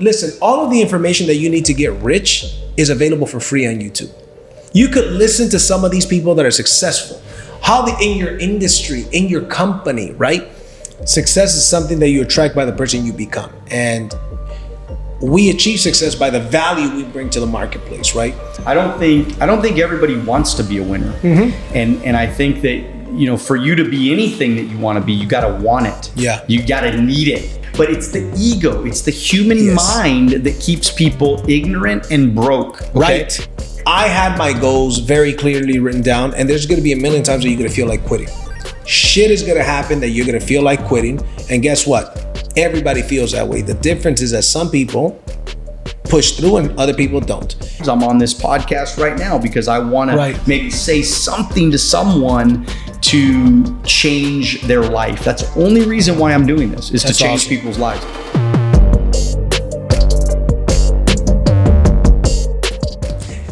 Listen, all of the information that you need to get rich is available for free on YouTube. You could listen to some of these people that are successful. How they, in your industry, in your company, right? Success is something that you attract by the person you become. And we achieve success by the value we bring to the marketplace, right? I don't think everybody wants to be a winner. And I think that, for you to be anything that you want to be, you got to want it. Yeah. You got to need it. But it's the ego, it's the human mind that keeps people ignorant and broke. Okay? Right. I had my goals very clearly written down, and there's going to be a million times that you're going to feel like quitting. Shit is going to happen that you're going to feel like quitting. And guess what? Everybody feels that way. The difference is that some people push through and other people don't. I'm on this podcast right now because I want to maybe say something to someone to change their life. That's the only reason why I'm doing this, is to change people's lives.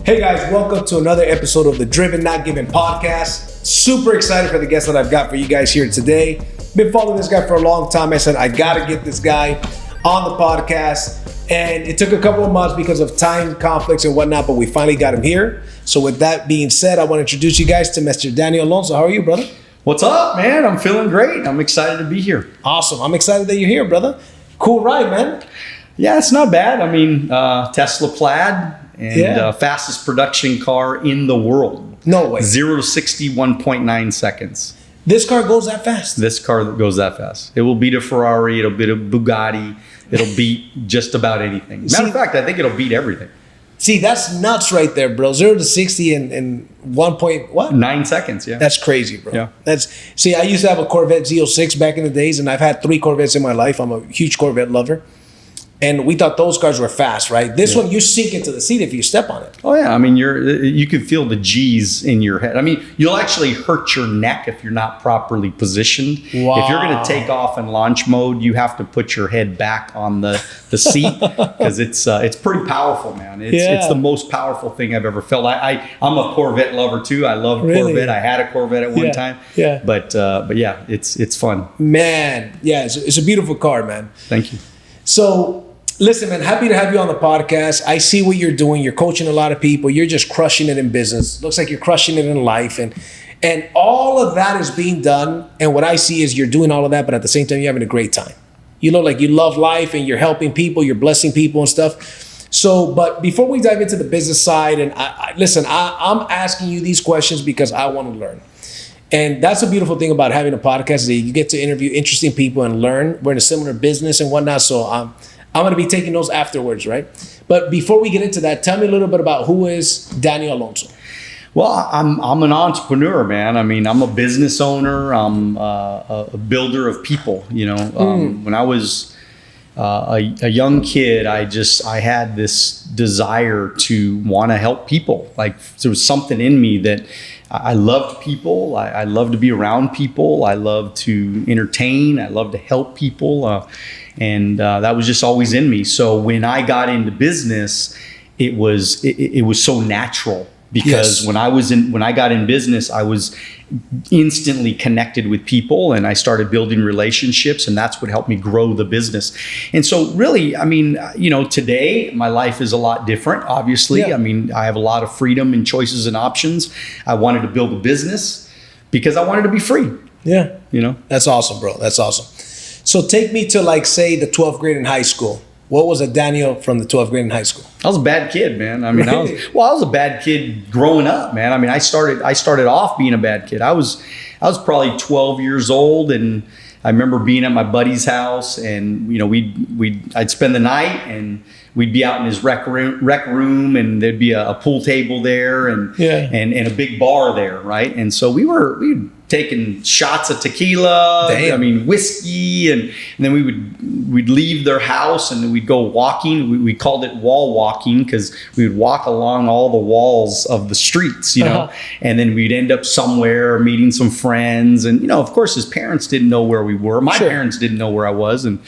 Hey guys, welcome to another episode of the Driven Not Given podcast. Super excited for the guest that I've got for you guys here today. Been following this guy for a long time. I said, I gotta get this guy on the podcast. And it took a couple of months because of time conflicts and whatnot, but we finally got him here. So with that being said, I want to introduce you guys to Mr. Danny Alonso. How are you, brother? What's up, man? I'm feeling great. I'm excited to be here. Awesome. I'm excited that you're here, brother. Cool ride, man. Yeah, it's not bad. I mean, Tesla Plaid and fastest production car in the world. No way. 0 to 60, 1.9 seconds. This car goes that fast? This car goes that fast. It will beat a Ferrari. It'll beat a Bugatti. It'll beat just about anything. Matter of fact, I think it'll beat everything. See, that's nuts right there, bro. 0 to 60 in 9 seconds, yeah. That's crazy, bro. Yeah. See, I used to have a Corvette Z06 back in the days, and I've had 3 Corvettes in my life. I'm a huge Corvette lover. And we thought those cars were fast, right? This one, you sink into the seat if you step on it. Oh yeah, I mean, you can feel the G's in your head. I mean, you'll actually hurt your neck if you're not properly positioned. Wow. If you're going to take off in launch mode, you have to put your head back on the seat because it's pretty powerful, man. It's the most powerful thing I've ever felt. I'm a Corvette lover too. I love Corvette. I had a Corvette at one time. Yeah. But yeah, it's fun. Man, yeah, it's a beautiful car, man. Thank you. So. Listen, man, happy to have you on the podcast. I see what you're doing. You're coaching a lot of people. You're just crushing it in business. Looks like you're crushing it in life. And all of that is being done. And what I see is you're doing all of that, but at the same time, you're having a great time. You look like you love life and you're helping people. You're blessing people and stuff. So, but before we dive into the business side, and I'm asking you these questions because I want to learn. And that's a beautiful thing about having a podcast is that you get to interview interesting people and learn. We're in a similar business and whatnot. So I'm going to be taking those afterwards, right? But before we get into that, tell me a little bit about who is Danny Alonso. Well, I'm an entrepreneur, man. I mean, I'm a business owner. I'm a builder of people. When I was a young kid, I had this desire to want to help people. Like there was something in me that I loved people. I love to be around people. I love to entertain. I love to help people. And that was just always in me. So when I got into business, it was so natural because when I got in business, I was instantly connected with people and I started building relationships, and that's what helped me grow the business. And so really, I mean, today my life is a lot different, obviously. Yeah. I mean, I have a lot of freedom and choices and options. I wanted to build a business because I wanted to be free. Yeah. That's awesome, bro. That's awesome. So take me to say the 12th grade in high school. What was a Daniel from the 12th grade in high school? I was a bad kid, man. I mean, really? I was a bad kid growing up, man. I mean, I started off being a bad kid. I was probably 12 years old, and I remember being at my buddy's house, and I'd spend the night, and we'd be out in his rec room, and there'd be a pool table there, and a big bar there, right? And so we'd taking shots of tequila, whiskey, and then we'd leave their house and we'd go walking. We called it wall walking because we would walk along all the walls of the streets, and then we'd end up somewhere meeting some friends. And, of course, his parents didn't know where we were. My parents didn't know where I was. And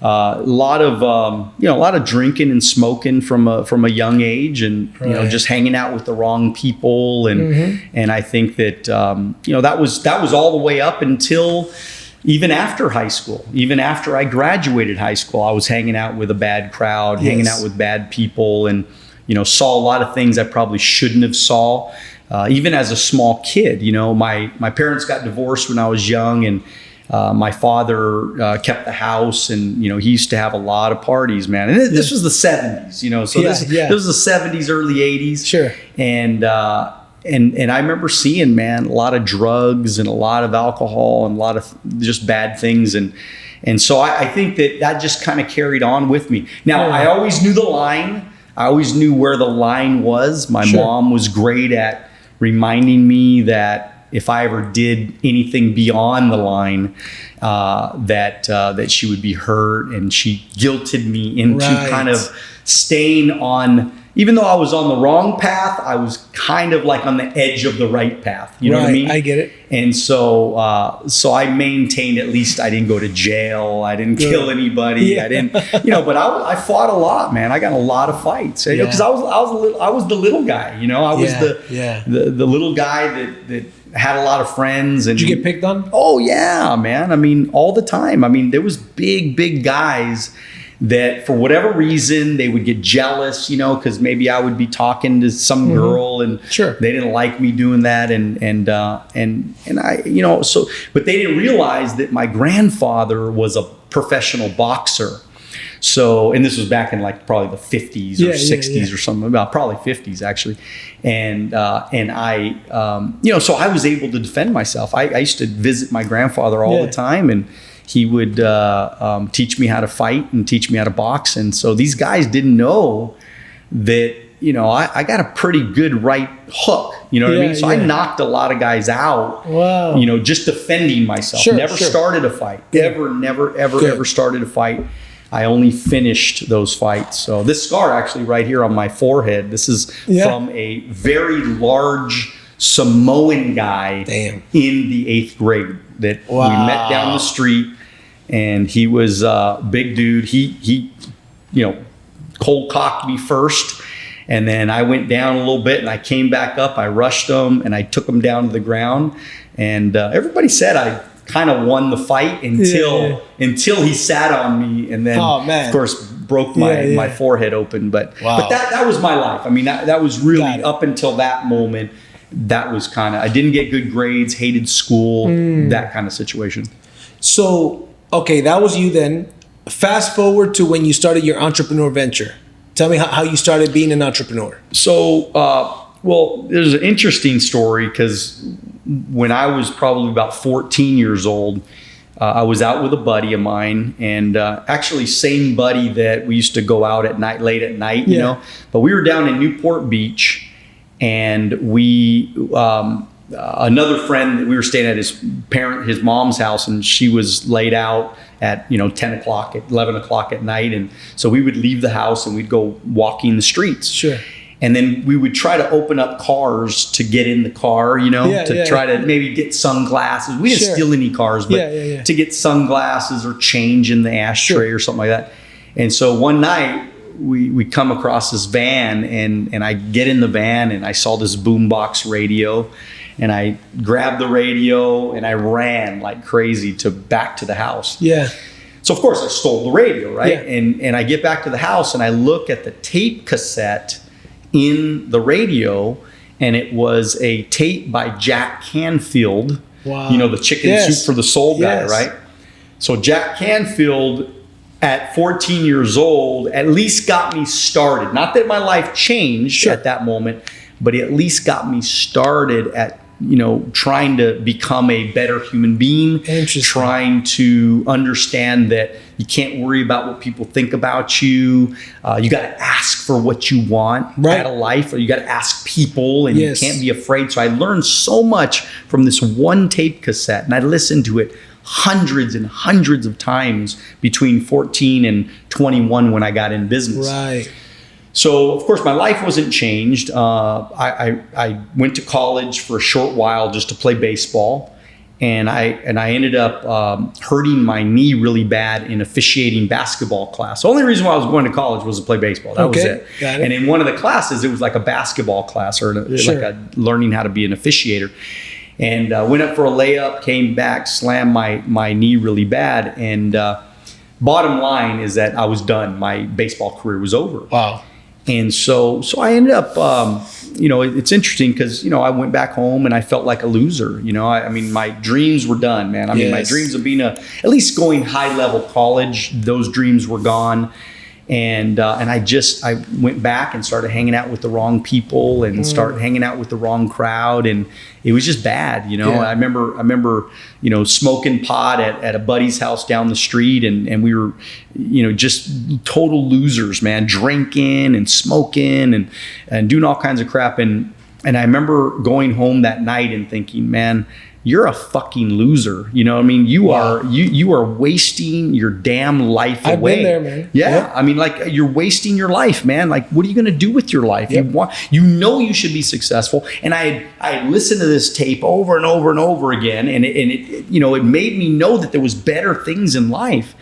a lot of drinking and smoking from a young age, and, just hanging out with the wrong people. And, and I think that, that was all the way up until even after high school, even after I graduated high school, I was hanging out with a bad crowd, hanging out with bad people, and, you know, saw a lot of things I probably shouldn't have saw. Even as a small kid, you know, my parents got divorced when I was young, and my father kept the house, and, you know, he used to have a lot of parties, man. And this was the 70s, you know, so this was the 70s, early 80s. Sure. And I remember seeing, man, a lot of drugs and a lot of alcohol and a lot of just bad things. And so I think that just kind of carried on with me. Now, I always knew the line. I always knew where the line was. My mom was great at reminding me that if I ever did anything beyond the line, that she would be hurt, and she guilted me into kind of staying on. Even though I was on the wrong path, I was kind of like on the edge of the right path. You know what I mean? I get it. And so I maintained, at least I didn't go to jail. I didn't kill anybody. I didn't, you know, but I fought a lot, man. I got in a lot of fights because I was the little guy, you know, I was the little guy that had a lot of friends. And did you get picked on? Oh yeah, man. I mean, all the time. I mean, there was big guys that for whatever reason they would get jealous, you know, because maybe I would be talking to some girl and they didn't like me doing that, and I, you know, so, but they didn't realize that my grandfather was a professional boxer. So, and this was back in like probably the 50s or 60s or something, about probably 50s actually. And I, you know, so I was able to defend myself. I used to visit my grandfather all the time, and he would teach me how to fight and teach me how to box. And so these guys didn't know that, you know, I got a pretty good right hook, you know what I mean? So I knocked a lot of guys out, you know, just defending myself. Never started a fight, ever started a fight. I only finished those fights. So this scar actually right here on my forehead, this is from a very large Samoan guy in the 8th grade that we met down the street. And he was a big dude. He, you know, cold cocked me first. And then I went down a little bit, and I came back up. I rushed him, and I took him down to the ground. And everybody said I kind of won the fight until he sat on me, and then of course broke my forehead open. But that was my life. I mean, that was really up until that moment. That was kind of, I didn't get good grades, hated school, that kind of situation. So, okay, that was you then. Fast forward to when you started your entrepreneur venture. Tell me how you started being an entrepreneur. So, well, there's an interesting story, because when I was probably about 14 years old, I was out with a buddy of mine, and actually same buddy that we used to go out at night, late at night, you know, but we were down in Newport Beach, and we, another friend, we were staying at his mom's house, and she was laid out at, 10 o'clock, at 11 o'clock at night. And so we would leave the house and we'd go walking the streets. Sure. And then we would try to open up cars to get in the car, try to maybe get sunglasses. We didn't steal any cars, but to get sunglasses or change in the ashtray or something like that. And so one night we come across this van, and I get in the van, and I saw this boombox radio, and I grabbed the radio and I ran like crazy back to the house. Yeah. So of course I stole the radio, right? Yeah. And I get back to the house, and I look at the tape cassette in the radio, and it was a tape by Jack Canfield. Wow. The chicken soup for the soul guy, right? So Jack Canfield at 14 years old at least got me started. Not that my life changed at that moment, but he at least got me started at trying to become a better human being, trying to understand that you can't worry about what people think about you. You got to ask for what you want out of life, or you got to ask people, and you can't be afraid. So I learned so much from this one tape cassette, and I listened to it hundreds and hundreds of times between 14 and 21 when I got in business. Right. So, of course, my life wasn't changed. I went to college for a short while just to play baseball, and I ended up hurting my knee really bad in officiating basketball class. The only reason why I was going to college was to play baseball. That was it. Got it. And in one of the classes, it was like a basketball class, or like a learning how to be an officiator. and went up for a layup, came back, slammed my knee really bad. And bottom line is that I was done. My baseball career was over. Wow. And so I ended up, it's interesting because, I went back home and I felt like a loser. I mean, my dreams were done, man. I mean, my dreams of being at least going high level college, those dreams were gone. And I went back and started hanging out with the wrong people and started hanging out with the wrong crowd. And it was just bad. I remember, smoking pot at a buddy's house down the street, and we were, just total losers, man, drinking and smoking and doing all kinds of crap. And I remember going home that night and thinking, man, you're a fucking loser. You know what I mean? You are wasting your damn life away. I've been there, man. Yeah. Yep. I mean, like, you're wasting your life, man. Like, what are you going to do with your life? Yep. You should be successful. And I listened to this tape over and over and over again. And it made me know that there was better things in life.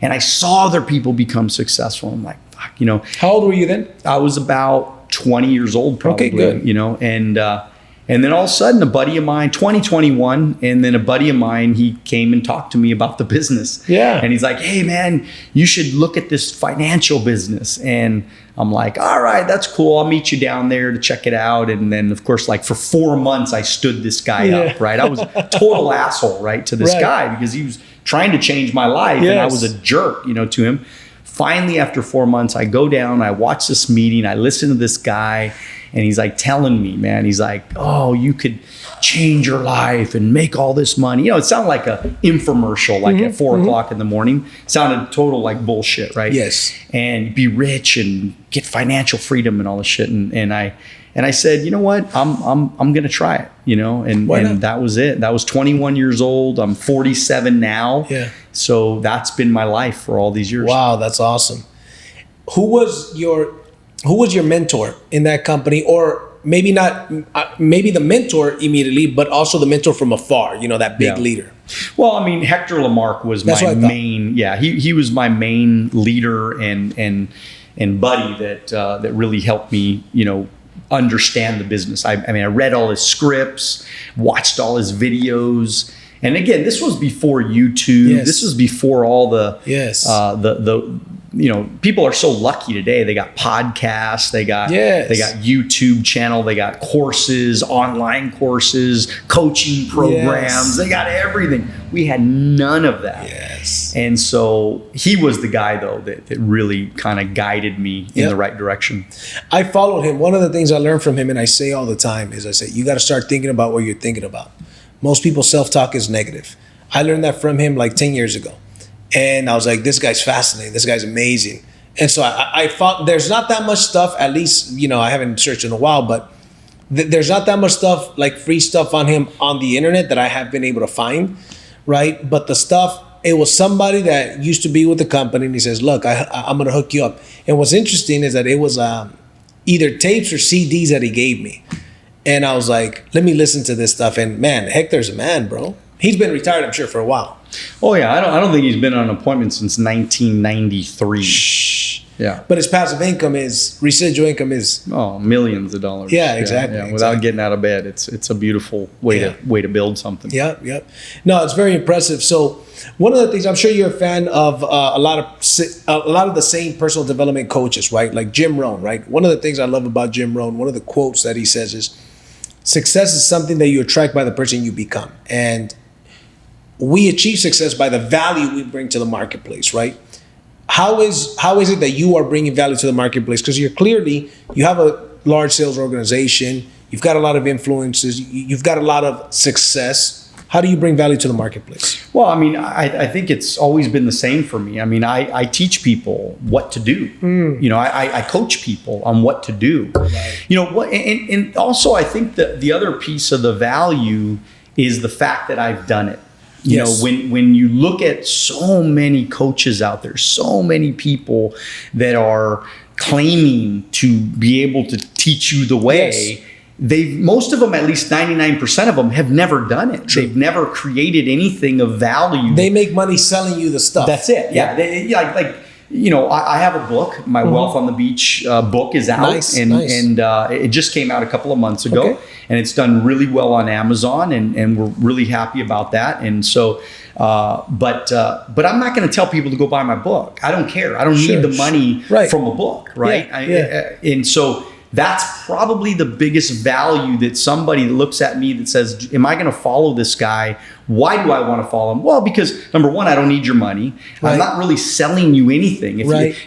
And I saw other people become successful. I'm like, fuck, How old were you then? I was about 20 years old, probably. Okay, good. And then all of a sudden, a buddy of mine, 2021, and then a buddy of mine, he came and talked to me about the business. Yeah. And he's like, hey, man, you should look at this financial business. And I'm like, all right, that's cool. I'll meet you down there to check it out. And then, of course, like for 4 months, I stood this guy up, right? I was a total asshole, right, to this guy because he was trying to change my life. And I was a jerk, to him. Finally, after 4 months, I go down, I watch this meeting, I listen to this guy. And he's like telling me, man, he's like, oh, you could change your life and make all this money. It sounded like an infomercial, like at 4 o'clock in the morning. Sounded total like bullshit, right? Yes. And be rich and get financial freedom and all this shit. And I said, you know what? I'm gonna try it. And that was it. That was 21 years old. I'm 47 now. Yeah. So that's been my life for all these years. Wow, that's awesome. Who was your mentor in that company? Or maybe not, maybe the mentor immediately, but also the mentor from afar, that big leader. Well, I mean, Hector Lamarck was my main, he was my main leader and buddy that really helped me, understand the business. I read all his scripts, watched all his videos. And again, this was before YouTube. Yes. This was before all the people are so lucky today. They got podcasts, they got YouTube channel, they got courses, online courses, coaching programs. They got everything. We had none of that. Yes. And so he was the guy though that really kind of guided me in the right direction. I followed him. One of the things I learned from him, and I say all the time, is I say, you got to start thinking about what you're thinking about. Most people's self-talk is negative. I learned that from him like 10 years ago. And I was like, this guy's fascinating. This guy's amazing. And so I thought there's not that much stuff, at least, I haven't searched in a while, but there's not that much stuff, like free stuff on him on the internet that I have been able to find, right? But the stuff, it was somebody that used to be with the company, and he says, look, I'm going to hook you up. And what's interesting is that it was either tapes or CDs that he gave me. And I was like, let me listen to this stuff. And man, Hector's a man, bro. He's been retired, I'm sure, for a while. Oh yeah, I don't think he's been on an appointment since 1993. Shh. Yeah. But his passive income residual income is millions of dollars. Yeah, exactly. Yeah. Without getting out of bed, it's a beautiful way to build something. Yeah. No, it's very impressive. So one of the things, I'm sure you're a fan of a lot of the same personal development coaches, right? Like Jim Rohn, right? One of the things I love about Jim Rohn, one of the quotes that he says is, success is something that you attract by the person you become. And we achieve success by the value we bring to the marketplace, right? How is it that you are bringing value to the marketplace? Because you have a large sales organization, you've got a lot of influences, you've got a lot of success. How do you bring value to the marketplace? Well, I think it's always been the same for me. I teach people what to do. I coach people on what to do. Right. And also I think that the other piece of the value is the fact that I've done it. When you look at so many coaches out there, so many people that are claiming to be able to teach you the way, most of them, at least 99% of them, have never done it. True. They've never created anything of value. They make money selling you the stuff. That's it. Yeah. I have a book. My Wealth on the Beach book is out, and it just came out a couple of months ago, and it's done really well on Amazon, and we're really happy about that. And so, but I'm not going to tell people to go buy my book. I don't care. I don't need the money from a book, right? And so that's probably the biggest value that somebody looks at me that says, am I going to follow this guy? Why do I want to follow him? Well, because number one, I don't need your money. I'm not really selling you anything.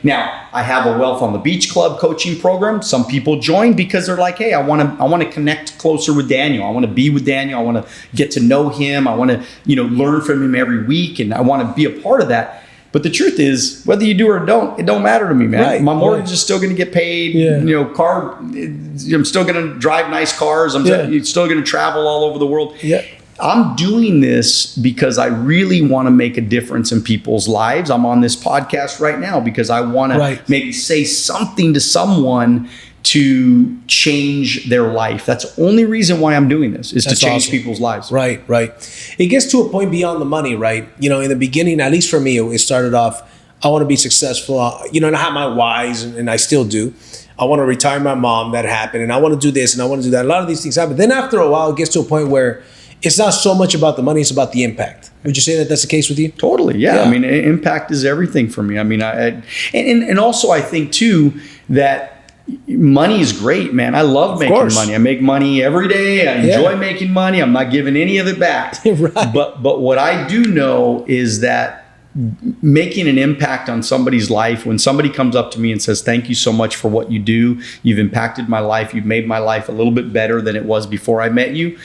Now, I have a Wealth on the Beach Club coaching program. Some people join because they're like, hey, I want to connect closer with Daniel. I want to be with Daniel. I want to get to know him. I want to, learn from him every week, and I want to be a part of that. But the truth is, whether you do or don't, it don't matter to me, man. My mortgage is still going to get paid. I'm still going to drive nice cars. I'm still going to travel all over the world. I'm doing this because I really want to make a difference in people's lives. I'm on this podcast right now because I want to maybe say something to someone to change their life. That's the only reason why I'm doing this, is to change people's lives. Right. It gets to a point beyond the money, right? In the beginning, at least for me, it started off, I want to be successful. And I have my whys, and I still do. I want to retire my mom. That happened. And I want to do this, and I want to do that. A lot of these things happen. Then after a while, it gets to a point where it's not so much about the money, it's about the impact. Would you say that that's the case with you? Totally, yeah. I mean, impact is everything for me. I mean, and also I think too that money is great, man. I love making money. I make money every day. I enjoy making money. I'm not giving any of it back. But what I do know is that making an impact on somebody's life, when somebody comes up to me and says, thank you so much for what you do. You've impacted my life. You've made my life a little bit better than it was before I met you.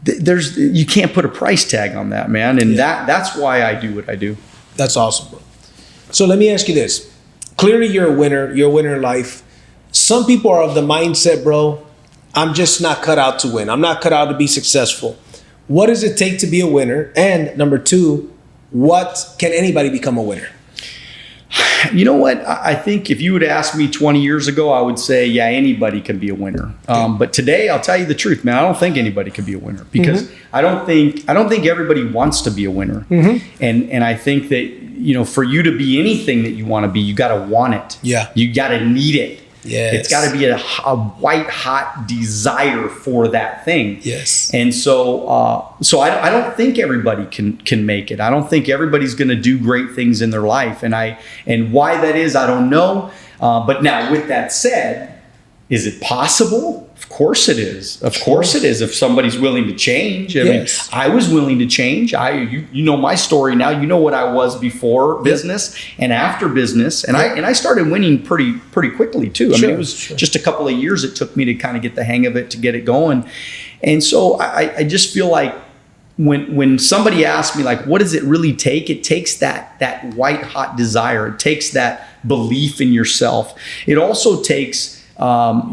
You can't put a price tag on that, man. And that's why I do what I do. That's awesome, bro. So let me ask you this. Clearly you're a winner. You're a winner in life. Some people are of the mindset, bro, I'm just not cut out to win. I'm not cut out to be successful. What does it take to be a winner? And number two, what can anybody become a winner? You know what? I think if you would ask me 20 years ago, I would say, yeah, anybody can be a winner. But today, I'll tell you the truth, man. I don't think anybody can be a winner because I don't think everybody wants to be a winner. And I think that, for you to be anything that you want to be, you got to want it. Yeah. You got to need it. Yes. It's got to be a white hot desire for that thing. Yes. And so I don't think everybody can make it. I don't think everybody's going to do great things in their life. And why that is, I don't know. But now with that said, is it possible? Of course it is. Of course it is. If somebody's willing to change. I mean, I was willing to change. You know my story now. You know what I was before business and after business. And I started winning pretty quickly too. I mean, it was just a couple of years it took me to kind of get the hang of it, to get it going. And so I just feel like when somebody asks me, like, what does it really take? It takes that white hot desire. It takes that belief in yourself. It also takes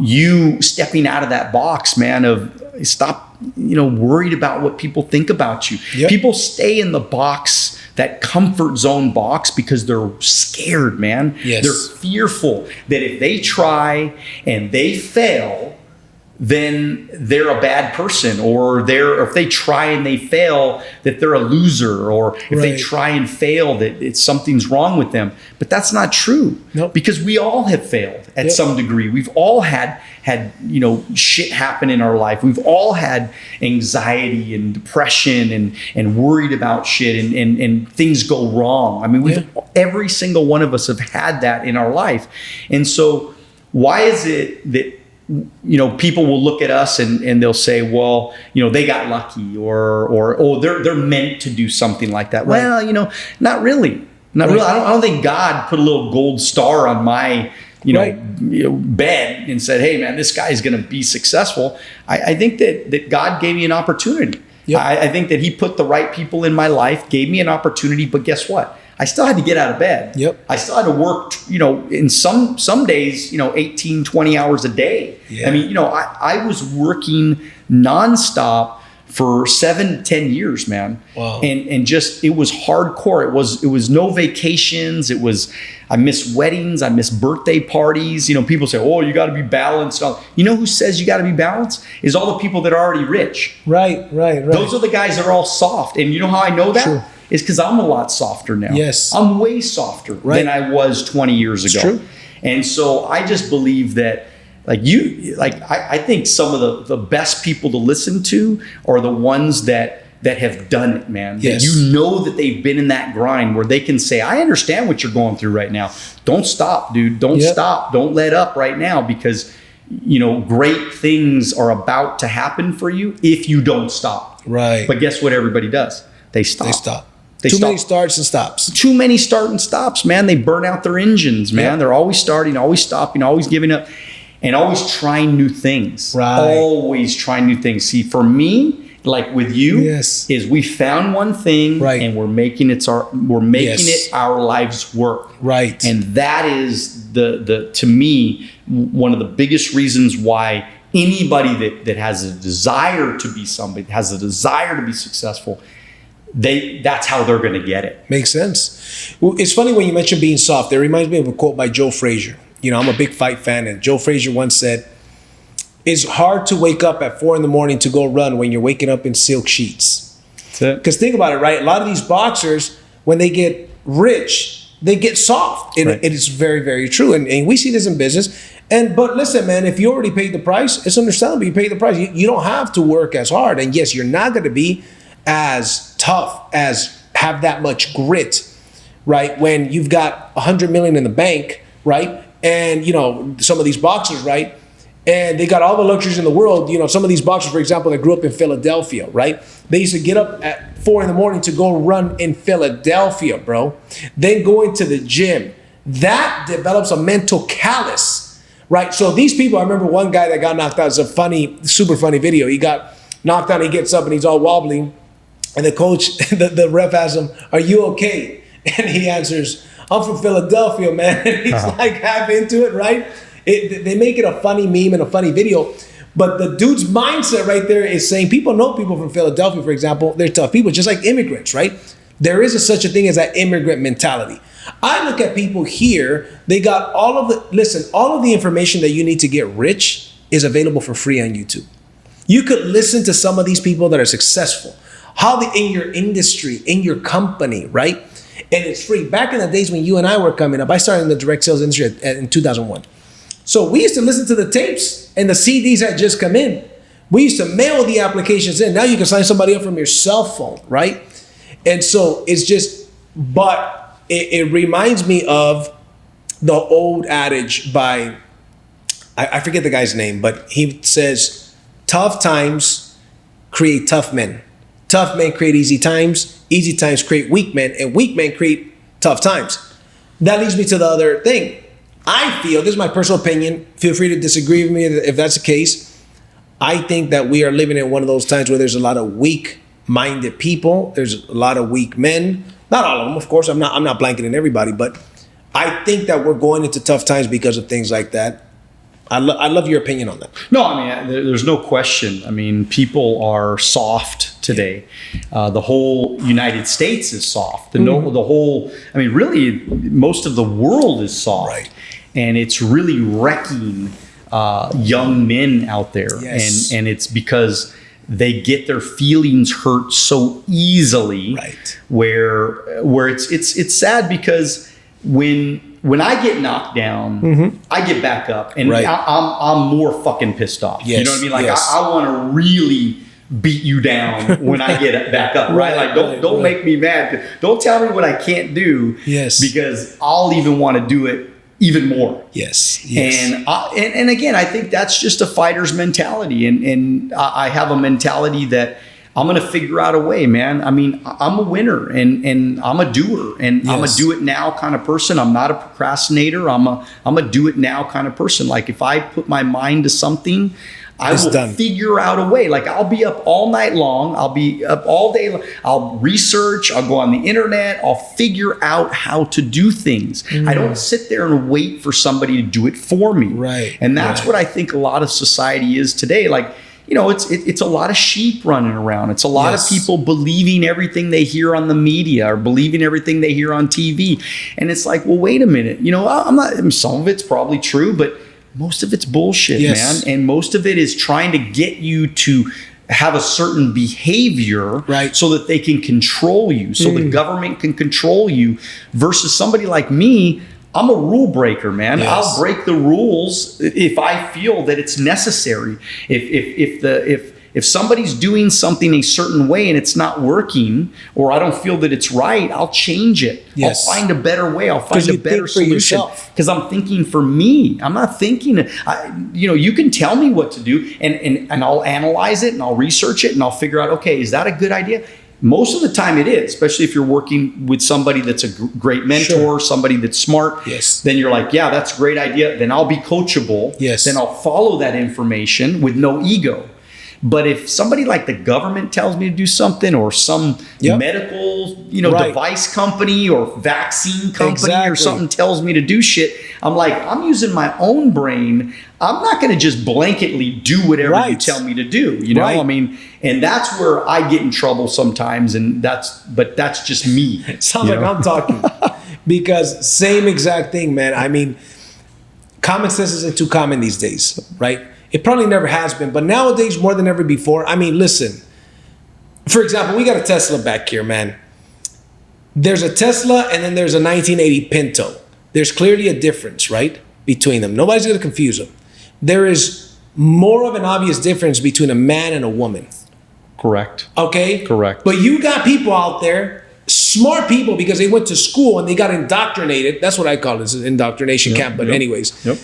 you stepping out of that box, man, of stop, worried about what people think about you. Yep. People stay in the box, that comfort zone box, because they're scared, man. Yes. They're fearful that if they try and they fail, then they're a bad person, or if they try and they fail, that they're a loser, or if they try and fail, that something's wrong with them. But that's not true. Nope. Because we all have failed at some degree. We've all had shit happen in our life. We've all had anxiety and depression and worried about shit and things go wrong. I mean, every single one of us have had that in our life. And so why is it that people will look at us and they'll say, well, they got lucky, or they're meant to do something like that. Right. Well, not really. Not really. I don't think God put a little gold star on my bed and said, hey man, this guy's going to be successful. I think that God gave me an opportunity. Yep. I think that he put the right people in my life, gave me an opportunity, but guess what? I still had to get out of bed. Yep. I still had to work, in some days, 18, 20 hours a day. Yeah. I mean, I was working nonstop for 7 to 10 years, man. Wow. And just, it was hardcore. It was no vacations. I miss weddings. I miss birthday parties. People say, oh, you got to be balanced. You know who says you got to be balanced? Is all the people that are already rich. Right. Those are the guys that are all soft. And you know how I know that? Sure. is because I'm a lot softer now. Yes. I'm way softer than I was 20 years ago. It's true. And so I just believe that I think some of the best people to listen to are the ones that have done it, man. Yes. That you know that they've been in that grind where they can say, I understand what you're going through right now. Don't stop, dude. Don't stop. Don't let up right now, because great things are about to happen for you if you don't stop. Right. But guess what everybody does? They stop. Too many starts and stops. Too many start and stops, man. They burn out their engines, man. Yep. They're always starting, always stopping, always giving up, and always trying new things. Right. Always trying new things. See, for me, like with you, is we found one thing, and we're making it our life's work. Right. And that is the to me one of the biggest reasons why anybody that has a desire to be somebody, has a desire to be successful, that's how they're going to get it. Makes sense. Well, it's funny when you mention being soft. It reminds me of a quote by Joe Frazier. I'm a big fight fan, and Joe Frazier once said, "It's hard to wake up at 4 a.m. to go run when you're waking up in silk sheets." Because think about it, right? A lot of these boxers, when they get rich, they get soft. And it is very, very true. And we see this in business. But listen, man, if you already paid the price, it's understandable. You pay the price. You don't have to work as hard. And yes, you're not going to be as tough, as have that much grit, right? When you've got $100 million in the bank, right? And, some of these boxers, right? And they got all the luxuries in the world. Some of these boxers, for example, that grew up in Philadelphia, right? They used to get up at 4 a.m. to go run in Philadelphia, bro. Then go into the gym. That develops a mental callus, right? So these people, I remember one guy that got knocked out. It's a funny, super funny video. He got knocked out, he gets up and he's all wobbly. And the coach, the ref asks him, "Are you okay?" And he answers, "I'm from Philadelphia, man." And he's like half into it, right? They make it a funny meme and a funny video. But the dude's mindset right there is saying, people know people from Philadelphia, for example, they're tough people, just like immigrants, right? There is such a thing as that immigrant mentality. I look at people here, they got all of the information that you need to get rich is available for free on YouTube. You could listen to some of these people that are successful, in your industry, in your company, right? And it's free. Back in the days when you and I were coming up, I started in the direct sales industry in 2001. So we used to listen to the tapes and the CDs had just come in. We used to mail the applications in. Now you can sign somebody up from your cell phone, right? And so it's just, but it reminds me of the old adage by, I forget the guy's name, but he says, tough times create tough men. Tough men create easy times create weak men, and weak men create tough times. That leads me to the other thing. I feel, this is my personal opinion, feel free to disagree with me if that's the case. I think that we are living in one of those times where there's a lot of weak-minded people. There's a lot of weak men. Not all of them, of course. I'm not blanketing everybody, but I think that we're going into tough times because of things like that. I love your opinion on that. No, I mean, there's no question. I mean, people are soft today. The whole United States is soft. Really, most of the world is soft. Right. And it's really wrecking young men out there. Yes. And it's because they get their feelings hurt so easily. Right. Where it's sad, because when I get knocked down, I get back up, and I'm more fucking pissed off. Yes. You know what I mean? Like Yes. I want to really beat you down when I get back up. Right? Like don't make me mad. Don't tell me what I can't do. Yes. Because I'll even want to do it even more. Yes. And again, I think that's just a fighter's mentality, and I have a mentality that I'm going to figure out a way, man. I mean, I'm a winner, and I'm a doer, and I'm a do it now kind of person. I'm not a procrastinator. I'm a do it now kind of person. Like if I put my mind to something, I will figure out a way. Like I'll be up all night long. I'll be up all day. I'll research. I'll go on the internet. I'll figure out how to do things. I don't sit there and wait for somebody to do it for me. Right. And that's what I think a lot of society is today. Like, you know, it's a lot of sheep running around. It's a lot of people believing everything they hear on the media or believing everything they hear on TV. And it's like, well, wait a minute. You know, some of it's probably true, but most of it's bullshit, man. And most of it is trying to get you to have a certain behavior Right. so that they can control you, so the government can control you, versus somebody like me. I'm a rule breaker, man. Yes. I'll break the rules if I feel that it's necessary. If somebody's doing something a certain way and it's not working, or I don't feel that it's right, I'll change it. Yes. I'll find a better way. I'll find a better solution, because I'm thinking for me. I'm not thinking. You can tell me what to do, and I'll analyze it and I'll research it and I'll figure out, okay, is that a good idea? Most of the time it is, especially if you're working with somebody that's a great mentor, somebody that's smart. Yes. Then you're like, yeah, that's a great idea. Then I'll be coachable. Yes. Then I'll follow that information with no ego. But if somebody like the government tells me to do something, or some medical, device company or vaccine company or something tells me to do shit, I'm like, I'm using my own brain. I'm not going to just blanketly do whatever you tell me to do. I mean, and that's where I get in trouble sometimes. And that's just me. Sounds like I'm talking, because same exact thing, man. I mean, common sense isn't too common these days, right? It probably never has been, but nowadays more than ever before. I mean, listen, for example, we got a Tesla back here, man. There's a Tesla and then there's a 1980 Pinto. There's clearly a difference, right, between them. Nobody's going to confuse them. There is more of an obvious difference between a man and a woman. Correct. Okay? Correct. But you got people out there, smart people, because they went to school and they got indoctrinated. That's what I call it, it's an indoctrination camp. But anyways. Yep.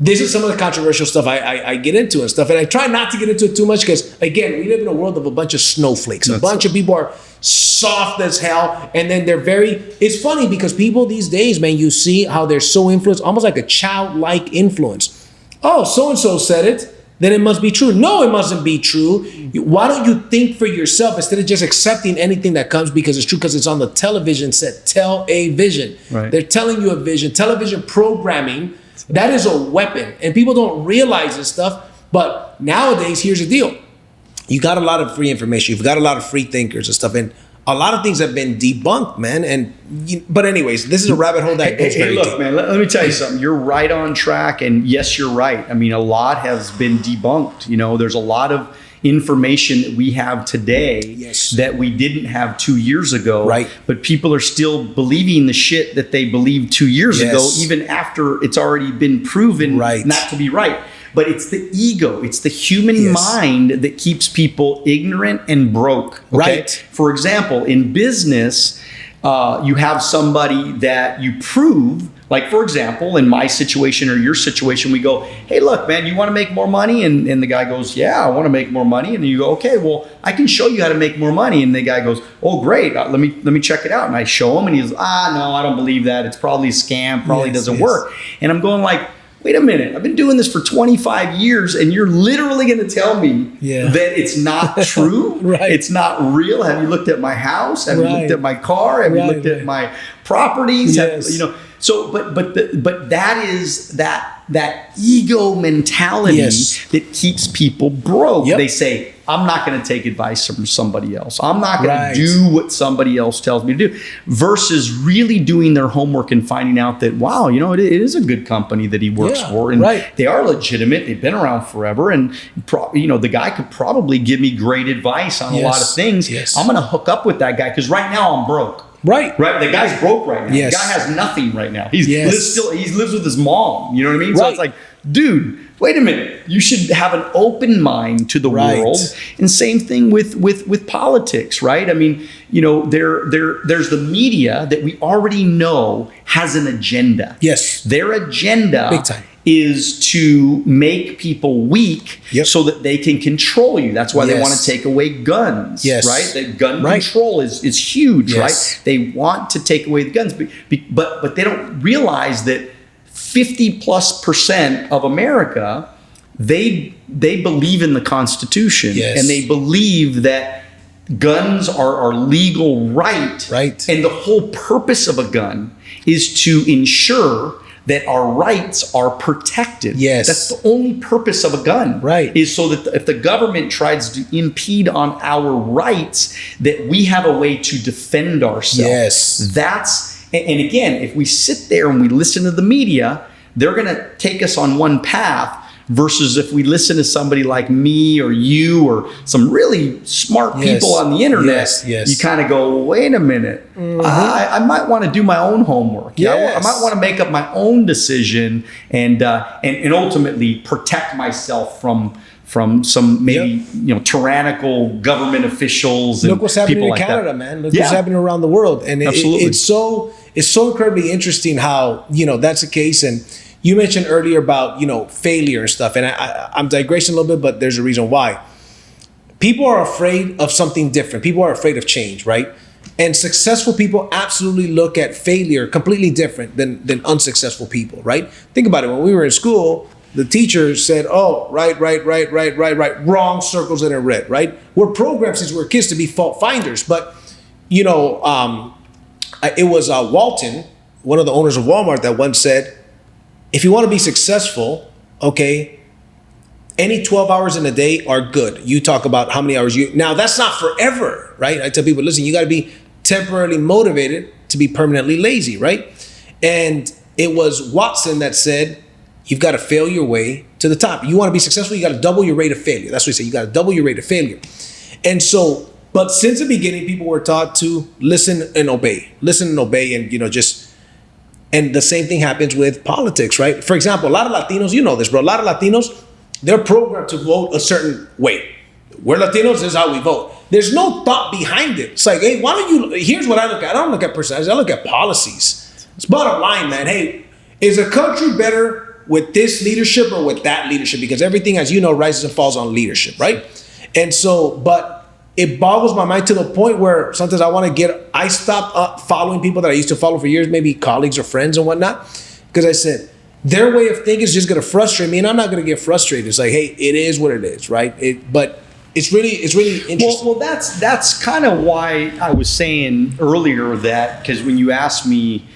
This is some of the controversial stuff I get into and stuff. And I try not to get into it too much because, again, we live in a world of a bunch of snowflakes. A bunch of people are soft as hell. And then it's funny because people these days, man, you see how they're so influenced, almost like a childlike influence. Oh, so-and-so said it, then it must be true. No, it mustn't be true. Why don't you think for yourself instead of just accepting anything that comes because it's true, because it's on the television set? Tell a vision. Right. They're telling you a vision. Television programming, that is a weapon, and people don't realize this stuff. But nowadays, here's the deal. You got a lot of free information. You've got a lot of free thinkers and stuff, and a lot of things have been debunked, man. But anyways, this is a rabbit hole that goes very deep. Look, man, let me tell you something. You're right on track, and yes, you're right. I mean, a lot has been debunked. There's a lot of information that we have today that we didn't have 2 years ago. Right. But people are still believing the shit that they believed 2 years ago, even after it's already been proven not to be right. But it's the ego. It's the human mind that keeps people ignorant and broke. Okay? Right. For example, in business, you have somebody that you prove. Like, for example, in my situation or your situation, we go, hey, look, man, you want to make more money? And the guy goes, yeah, I want to make more money. And you go, okay, well, I can show you how to make more money. And the guy goes, oh, great. Let me check it out. And I show him, and he goes, no, I don't believe that. It's probably a scam. Probably doesn't work. And I'm going like, wait a minute. I've been doing this for 25 years, and you're literally going to tell me that it's not true? Right. It's not real? Have you looked at my house? Have you looked at my car? Have you looked at my properties? Yes. So, but that is that ego mentality that keeps people broke. They say, I'm not going to take advice from somebody else. I'm not going to do what somebody else tells me to do, versus really doing their homework and finding out that, wow, it is a good company that he works for, and they are legitimate. They've been around forever, and the guy could probably give me great advice on a lot of things. I'm going to hook up with that guy because right now I'm broke. Right. The guy's broke right now. The guy has nothing right now. He lives with his mom. You know what I mean? So it's like, dude, wait a minute. You should have an open mind to the world. And same thing with politics, right? I mean, there's the media that we already know has an agenda. Yes. Their agenda big time is to make people weak so that they can control you. That's why they want to take away guns, right? That gun control is huge, right? They want to take away the guns, but they don't realize that 50+% of America, they believe in the Constitution, and they believe that guns are legal right. And the whole purpose of a gun is to ensure that our rights are protected. That's the only purpose of a gun. Is so that if the government tries to impede on our rights, that we have a way to defend ourselves. And again, if we sit there and we listen to the media, they're going to take us on one path versus if we listen to somebody like me or you or some really smart people on the internet, you kind of go, wait a minute, I might want to do my own homework. I might want to make up my own decision and ultimately protect myself from some maybe tyrannical government officials and look what's happening in like Canada, that. man. Look what's happening around the world, and it's so incredibly interesting how that's the case. And you mentioned earlier about failure and stuff, and I'm digressing a little bit, but there's a reason why. People are afraid of something different. People are afraid of change, right? And successful people absolutely look at failure completely different than unsuccessful people, right? Think about it. When we were in school, the teacher said, oh, right, wrong, circles that are red, right? We're programmed since we're kids to be fault finders. But, it was Walton, one of the owners of Walmart, that once said, if you want to be successful, okay, any 12 hours in a day are good. You talk about how many hours now that's not forever, right? I tell people, listen, you got to be temporarily motivated to be permanently lazy, right? And it was Watson that said, you've got to fail your way to the top. You want to be successful, you got to double your rate of failure. That's what he said. You got to double your rate of failure. And so, but since the beginning, people were taught to listen and obey, and and the same thing happens with politics, right? For example, a lot of Latinos, this, bro. A lot of Latinos, they're programmed to vote a certain way. We're Latinos, this is how we vote. There's no thought behind it. It's like, hey, why don't you, here's what I look at. I don't look at personalities, I look at policies. It's bottom line, man. Hey, is a country better with this leadership or with that leadership? Because everything, as you know, rises and falls on leadership, right? And so, but it boggles my mind to the point where sometimes I stopped following people that I used to follow for years, maybe colleagues or friends and whatnot, because I said, their way of thinking is just going to frustrate me, and I'm not going to get frustrated. It's like, hey, it is what it is, right? But it's really interesting. Well, that's kind of why I was saying earlier that, because when you asked me,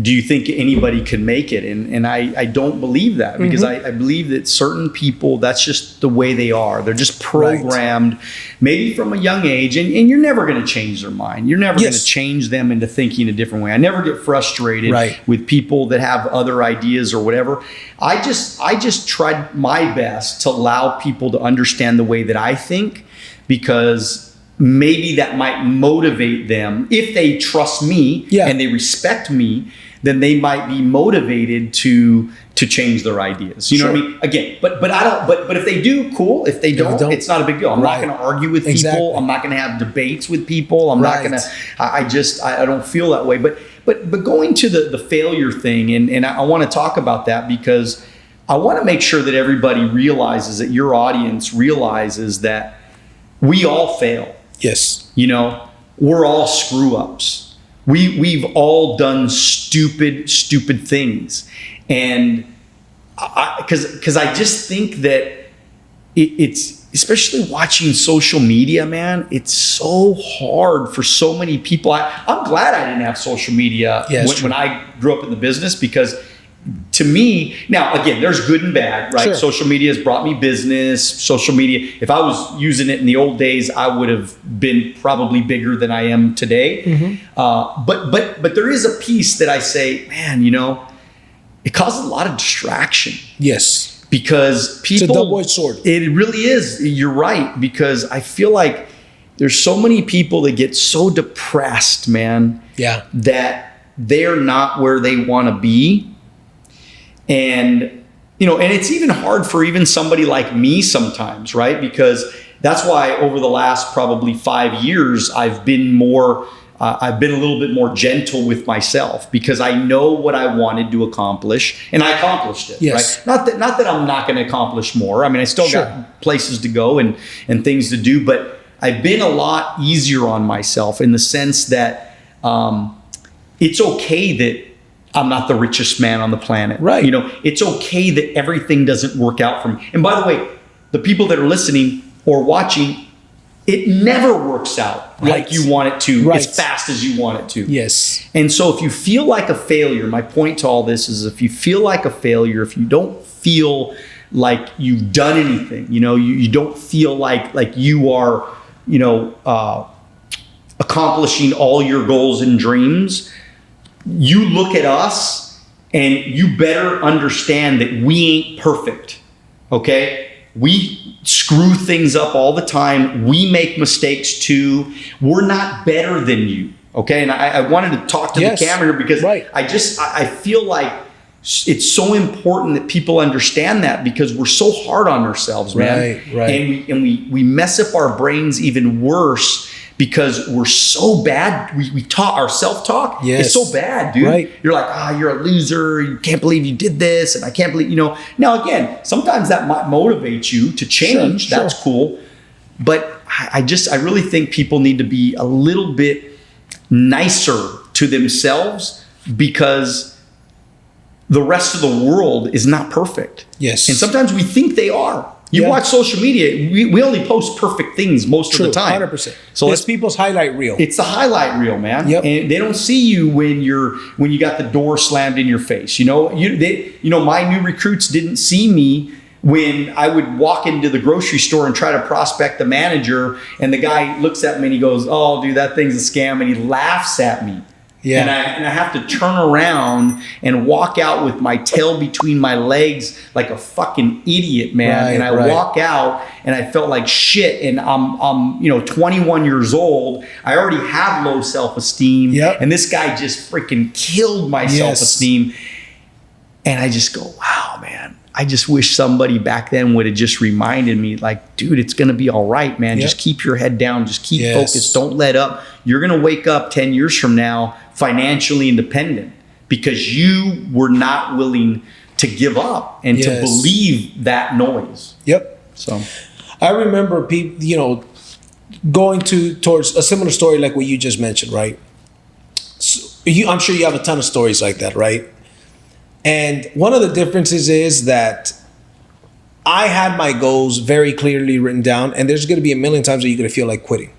do you think anybody could make it? And I don't believe that, because I believe that certain people, that's just the way they are. They're just programmed, maybe from a young age, and you're never going to change their mind. You're never going to change them into thinking a different way. I never get frustrated with people that have other ideas or whatever. I just tried my best to allow people to understand the way that I think, because maybe that might motivate them. If they trust me and they respect me, then they might be motivated to change their ideas. You know what I mean? Again, but I don't. But if they do, cool. If they don't, it's not a big deal. I'm not going to argue with people. I'm not going to have debates with people. I'm not going to. I don't feel that way. But going to the failure thing, and I want to talk about that, because I want to make sure that everybody realizes, that your audience realizes, that we all fail. Yes. We're all screw ups. We've all done stupid things. And because I just think that it's, especially watching social media, man, it's so hard for so many people. I'm glad I didn't have social media when I grew up in the business, because to me, now again, there's good and bad, right? Sure. Social media has brought me business. Social media, if I was using it in the old days, I would have been probably bigger than I am today. But there is a piece that I say, man, it causes a lot of distraction. Yes. Because people, it's a double-edged sword. It really is. You're right. Because I feel like there's so many people that get so depressed, man. Yeah. That they're not where they want to be. And, and it's even hard for even somebody like me sometimes, right? Because that's why over the last probably 5 years, I've been a little bit more gentle with myself, because I know what I wanted to accomplish, and I accomplished it, right? Not that I'm not going to accomplish more. I mean, I still got places to go and things to do, but I've been a lot easier on myself, in the sense that it's okay that I'm not the richest man on the planet. Right. It's okay that everything doesn't work out for me. And by the way, the people that are listening or watching, it never works out like you want it to, as fast as you want it to. Yes. And so if you feel like a failure, my point to all this is, if you feel like a failure, if you don't feel like you've done anything, you don't feel like you are, accomplishing all your goals and dreams, you look at us and you better understand that we ain't perfect. Okay. We screw things up all the time. We make mistakes too. We're not better than you. Okay. And I wanted to talk to the camera here because I feel like it's so important that people understand that, because we're so hard on ourselves, man. Right. And we mess up our brains even worse because we're so bad. We taught our self-talk. It's so bad, dude. You're like, you're a loser. You can't believe you did this. And I can't believe, Now, again, sometimes that might motivate you to change. That's cool. But I really think people need to be a little bit nicer to themselves, because the rest of the world is not perfect. Yes. And sometimes we think they are. You watch social media, we only post perfect things most of the time. 100%. So it's people's highlight reel. It's the highlight reel, man. And they don't see you when you got the door slammed in your face. My new recruits didn't see me when I would walk into the grocery store and try to prospect the manager, and the guy looks at me and he goes, "Oh, dude, that thing's a scam," and he laughs at me. And I have to turn around and walk out with my tail between my legs like a fucking idiot, man. And I walk out and I felt like shit. And I'm 21 years old. I already have low self-esteem. And this guy just freaking killed my self-esteem. And I just go, wow, man. I just wish somebody back then would have just reminded me, like, dude, it's going to be all right, man. Just keep your head down. Just keep focused. Don't let up. You're going to wake up 10 years from now financially independent, because you were not willing to give up and to believe that noise. So I remember people, going towards a similar story like what you just mentioned, right? So I'm sure you have a ton of stories like that, right? And one of the differences is that I had my goals very clearly written down, and there's going to be a million times that you're going to feel like quitting.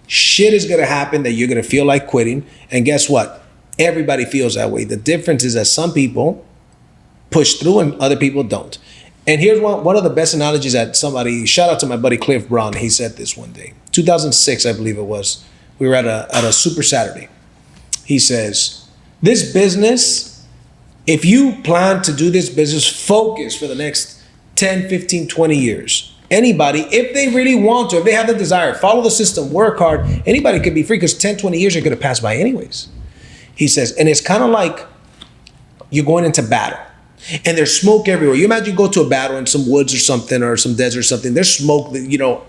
Shit is going to happen that you're going to feel like quitting. And guess what? Everybody feels that way. The difference is that some people push through and other people don't. And here's one of the best analogies that shout out to my buddy Cliff Brown. He said this one day, 2006, I believe it was. We were at a Super Saturday. He says, this business, if you plan to do this business, focus for the next 10, 15, 20 years. Anybody, if they really want to, if they have the desire, follow the system, work hard, anybody could be free, because 10, 20 years are going to pass by anyways. He says, and it's kind of like you're going into battle and there's smoke everywhere. You imagine you go to a battle in some woods or something, or some desert or something. There's smoke,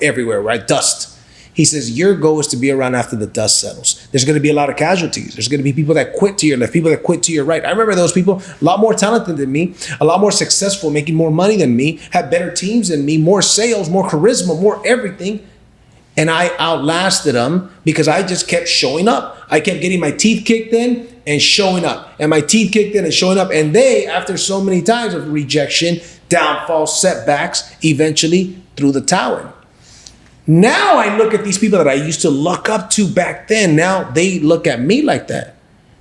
everywhere, right? Dust. He says, your goal is to be around after the dust settles. There's going to be a lot of casualties. There's going to be people that quit to your left, people that quit to your right. I remember those people, a lot more talented than me, a lot more successful, making more money than me, had better teams than me, more sales, more charisma, more everything. And I outlasted them because I just kept showing up. I kept getting my teeth kicked in and showing up. And my teeth kicked in and showing up. And they, after so many times of rejection, downfall, setbacks, eventually threw the towel. Now I look at these people that I used to look up to back then. Now they look at me like that.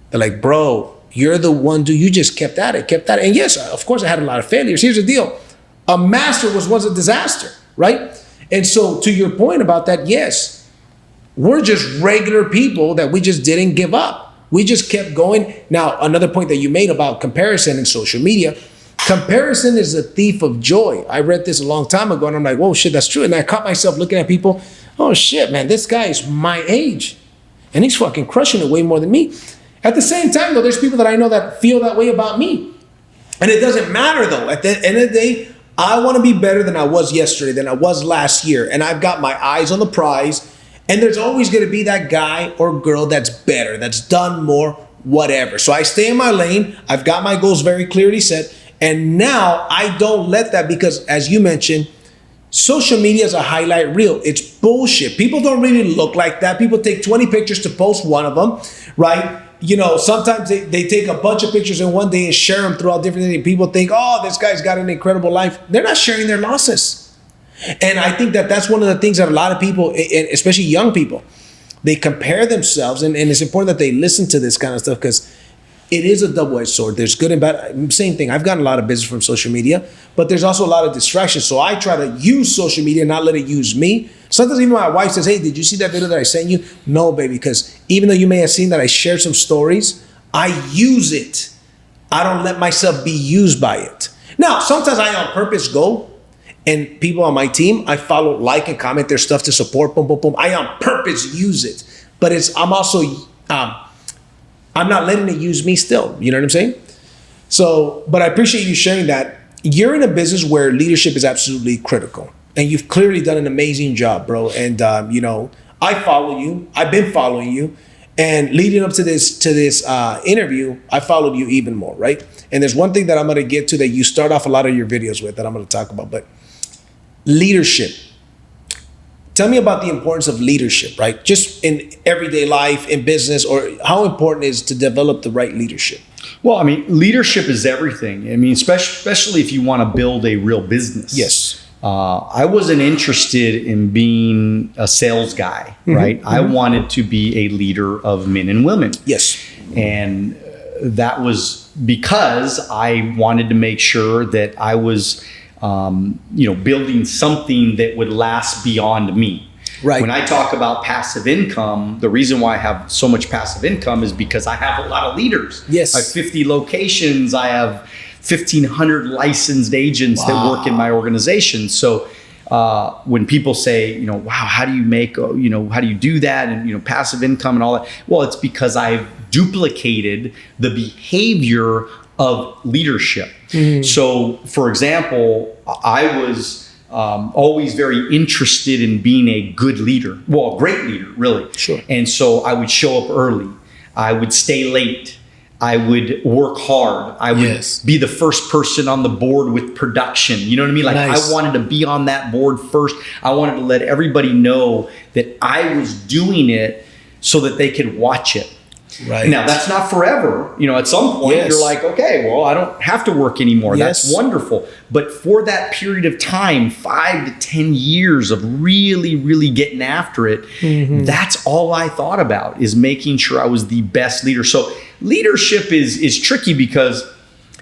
They're like, bro, you're the one, dude. You just kept at it. And yes, of course, I had a lot of failures. Here's the deal. A master was once a disaster, right? And so to your point about that, yes, we're just regular people that we just didn't give up. We just kept going. Now, another point that you made about comparison in social media, comparison is a thief of joy. I read this a long time ago and I'm like, whoa, shit, that's true. And I caught myself looking at people, oh shit, man, this guy is my age and he's fucking crushing it way more than me. At the same time, though, there's people that I know that feel that way about me. And it doesn't matter, though. At the end of the day, I want to be better than I was yesterday, than I was last year. And I've got my eyes on the prize. And there's always going to be that guy or girl that's better, that's done more, whatever. So I stay in my lane. I've got my goals very clearly set. And now I don't let that, because as you mentioned, social media is a highlight reel. It's bullshit. People don't really look like that. People take 20 pictures to post one of them, right? Sometimes they take a bunch of pictures in one day and share them throughout different things. People think, oh, this guy's got an incredible life. They're not sharing their losses. And I think that that's one of the things that a lot of people, especially young people, they compare themselves. And it's important that they listen to this kind of stuff, because it is a double-edged sword. There's good and bad. Same thing. I've gotten a lot of business from social media, but there's also a lot of distractions. So I try to use social media, not let it use me. Sometimes even my wife says, hey, did you see that video that I sent you? No, baby, because even though you may have seen that I shared some stories, I use it. I don't let myself be used by it. Now, sometimes I on purpose go And people on my team, I follow, like, and comment their stuff to support. Boom, boom, boom. I on purpose use it, but I'm also I'm not letting it use me still. You know what I'm saying? So, but I appreciate you sharing that. You're in a business where leadership is absolutely critical, and you've clearly done an amazing job, bro. And I follow you. I've been following you, and leading up to this interview, I followed you even more, right? And there's one thing that I'm going to get to that you start off a lot of your videos with that I'm going to talk about, but leadership. Tell me about the importance of leadership, right? Just in everyday life, in business, or how important it is to develop the right leadership. Well, I mean, leadership is everything. I mean, especially if you want to build a real business. Yes. I wasn't interested in being a sales guy, right? I wanted to be a leader of men and women. Yes. And that was because I wanted to make sure that I was, building something that would last beyond me. Right. When I talk about passive income, the reason why I have so much passive income is because I have a lot of leaders. Yes. I have 50 locations. I have 1,500 licensed agents that work in my organization. So when people say, wow, how do you make, how do you do that? And, passive income and all that. Well, it's because I've duplicated the behavior of leadership. So, for example, I was always very interested in being a good leader. Well, a great leader, really. Sure. And so I would show up early. I would stay late. I would work hard. I would be the first person on the board with production. You know what I mean? Like, nice. I wanted to be on that board first. I wanted to let everybody know that I was doing it so that they could watch it. Right. Now, that's not forever. At some point, you're like, okay, well, I don't have to work anymore. Yes. That's wonderful. But for that period of time, 5 to 10 years of really, really getting after it, that's all I thought about, is making sure I was the best leader. So leadership is tricky because,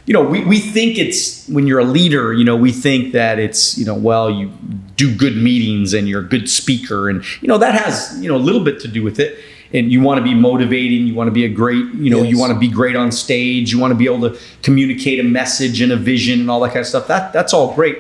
we think it's, when you're a leader, we think that it's, you do good meetings and you're a good speaker. And, that has, a little bit to do with it. And you want to be motivating, you want to be a great, you want to be great on stage, you want to be able to communicate a message and a vision and all that kind of stuff. That's all great.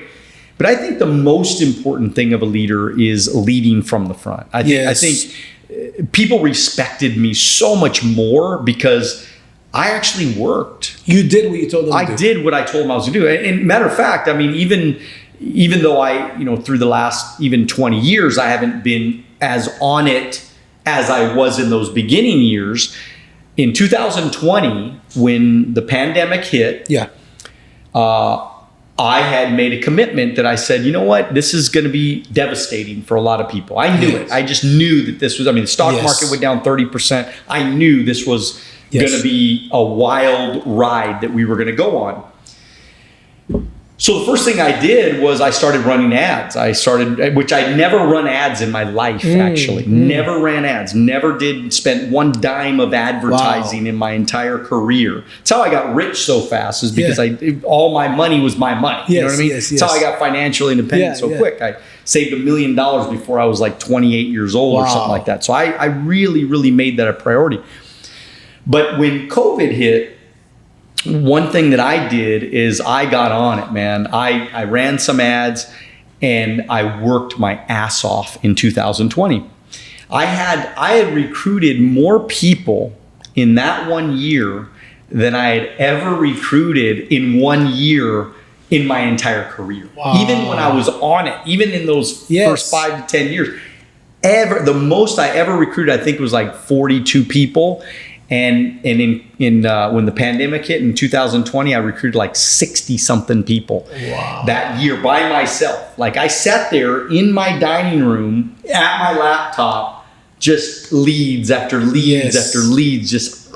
But I think the most important thing of a leader is leading from the front. I think people respected me so much more because I actually worked. You did what you told them to do. I did what I told them I was going to do. And matter of fact, I mean, even though I, through the last even 20 years, I haven't been as on it as I was in those beginning years. In 2020, when the pandemic hit, I had made a commitment that I said, you know what, this is going to be devastating for a lot of people. I knew it. I just knew that this was, the stock market went down 30%. I knew this was going to be a wild ride that we were going to go on. So the first thing I did was I started running ads. Which I never run ads in my life, actually. Never ran ads. Never spent one dime of advertising in my entire career. That's how I got rich so fast, is because all my money was my money. You know what I mean? That's how I got financially independent so quick. I saved $1 million before I was like 28 years old or something like that. So I really, really made that a priority. But when COVID hit, one thing that I did is I got on it, man. I ran some ads and I worked my ass off in 2020. I had recruited more people in that 1 year than I had ever recruited in 1 year in my entire career. Wow. Even when I was on it, even in those first 5 to 10 years, the most I ever recruited, I think, was like 42 people. And in when the pandemic hit in 2020, I recruited like 60 something people that year by myself. Like, I sat there in my dining room at my laptop, just leads after leads after leads, just,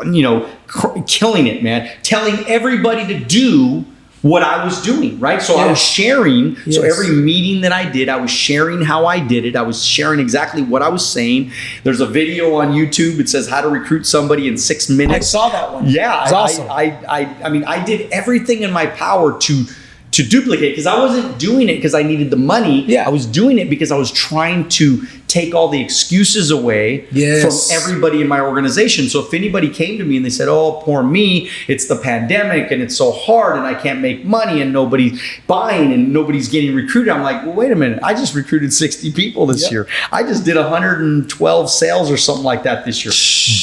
killing it, man. Telling everybody to do what I was doing, right? So I was sharing. So every meeting that I did, I was sharing how I did it. I was sharing exactly what I was saying. There's a video on YouTube. It says how to recruit somebody in 6 minutes. I saw that one. Yeah. It's awesome. I did everything in my power to duplicate, because I wasn't doing it because I needed the money. I was doing it because I was trying to take all the excuses away from everybody in my organization. So if anybody came to me and they said, oh, poor me, it's the pandemic and it's so hard and I can't make money and nobody's buying and nobody's getting recruited. I'm like, well, wait a minute. I just recruited 60 people this year. I just did 112 sales or something like that this year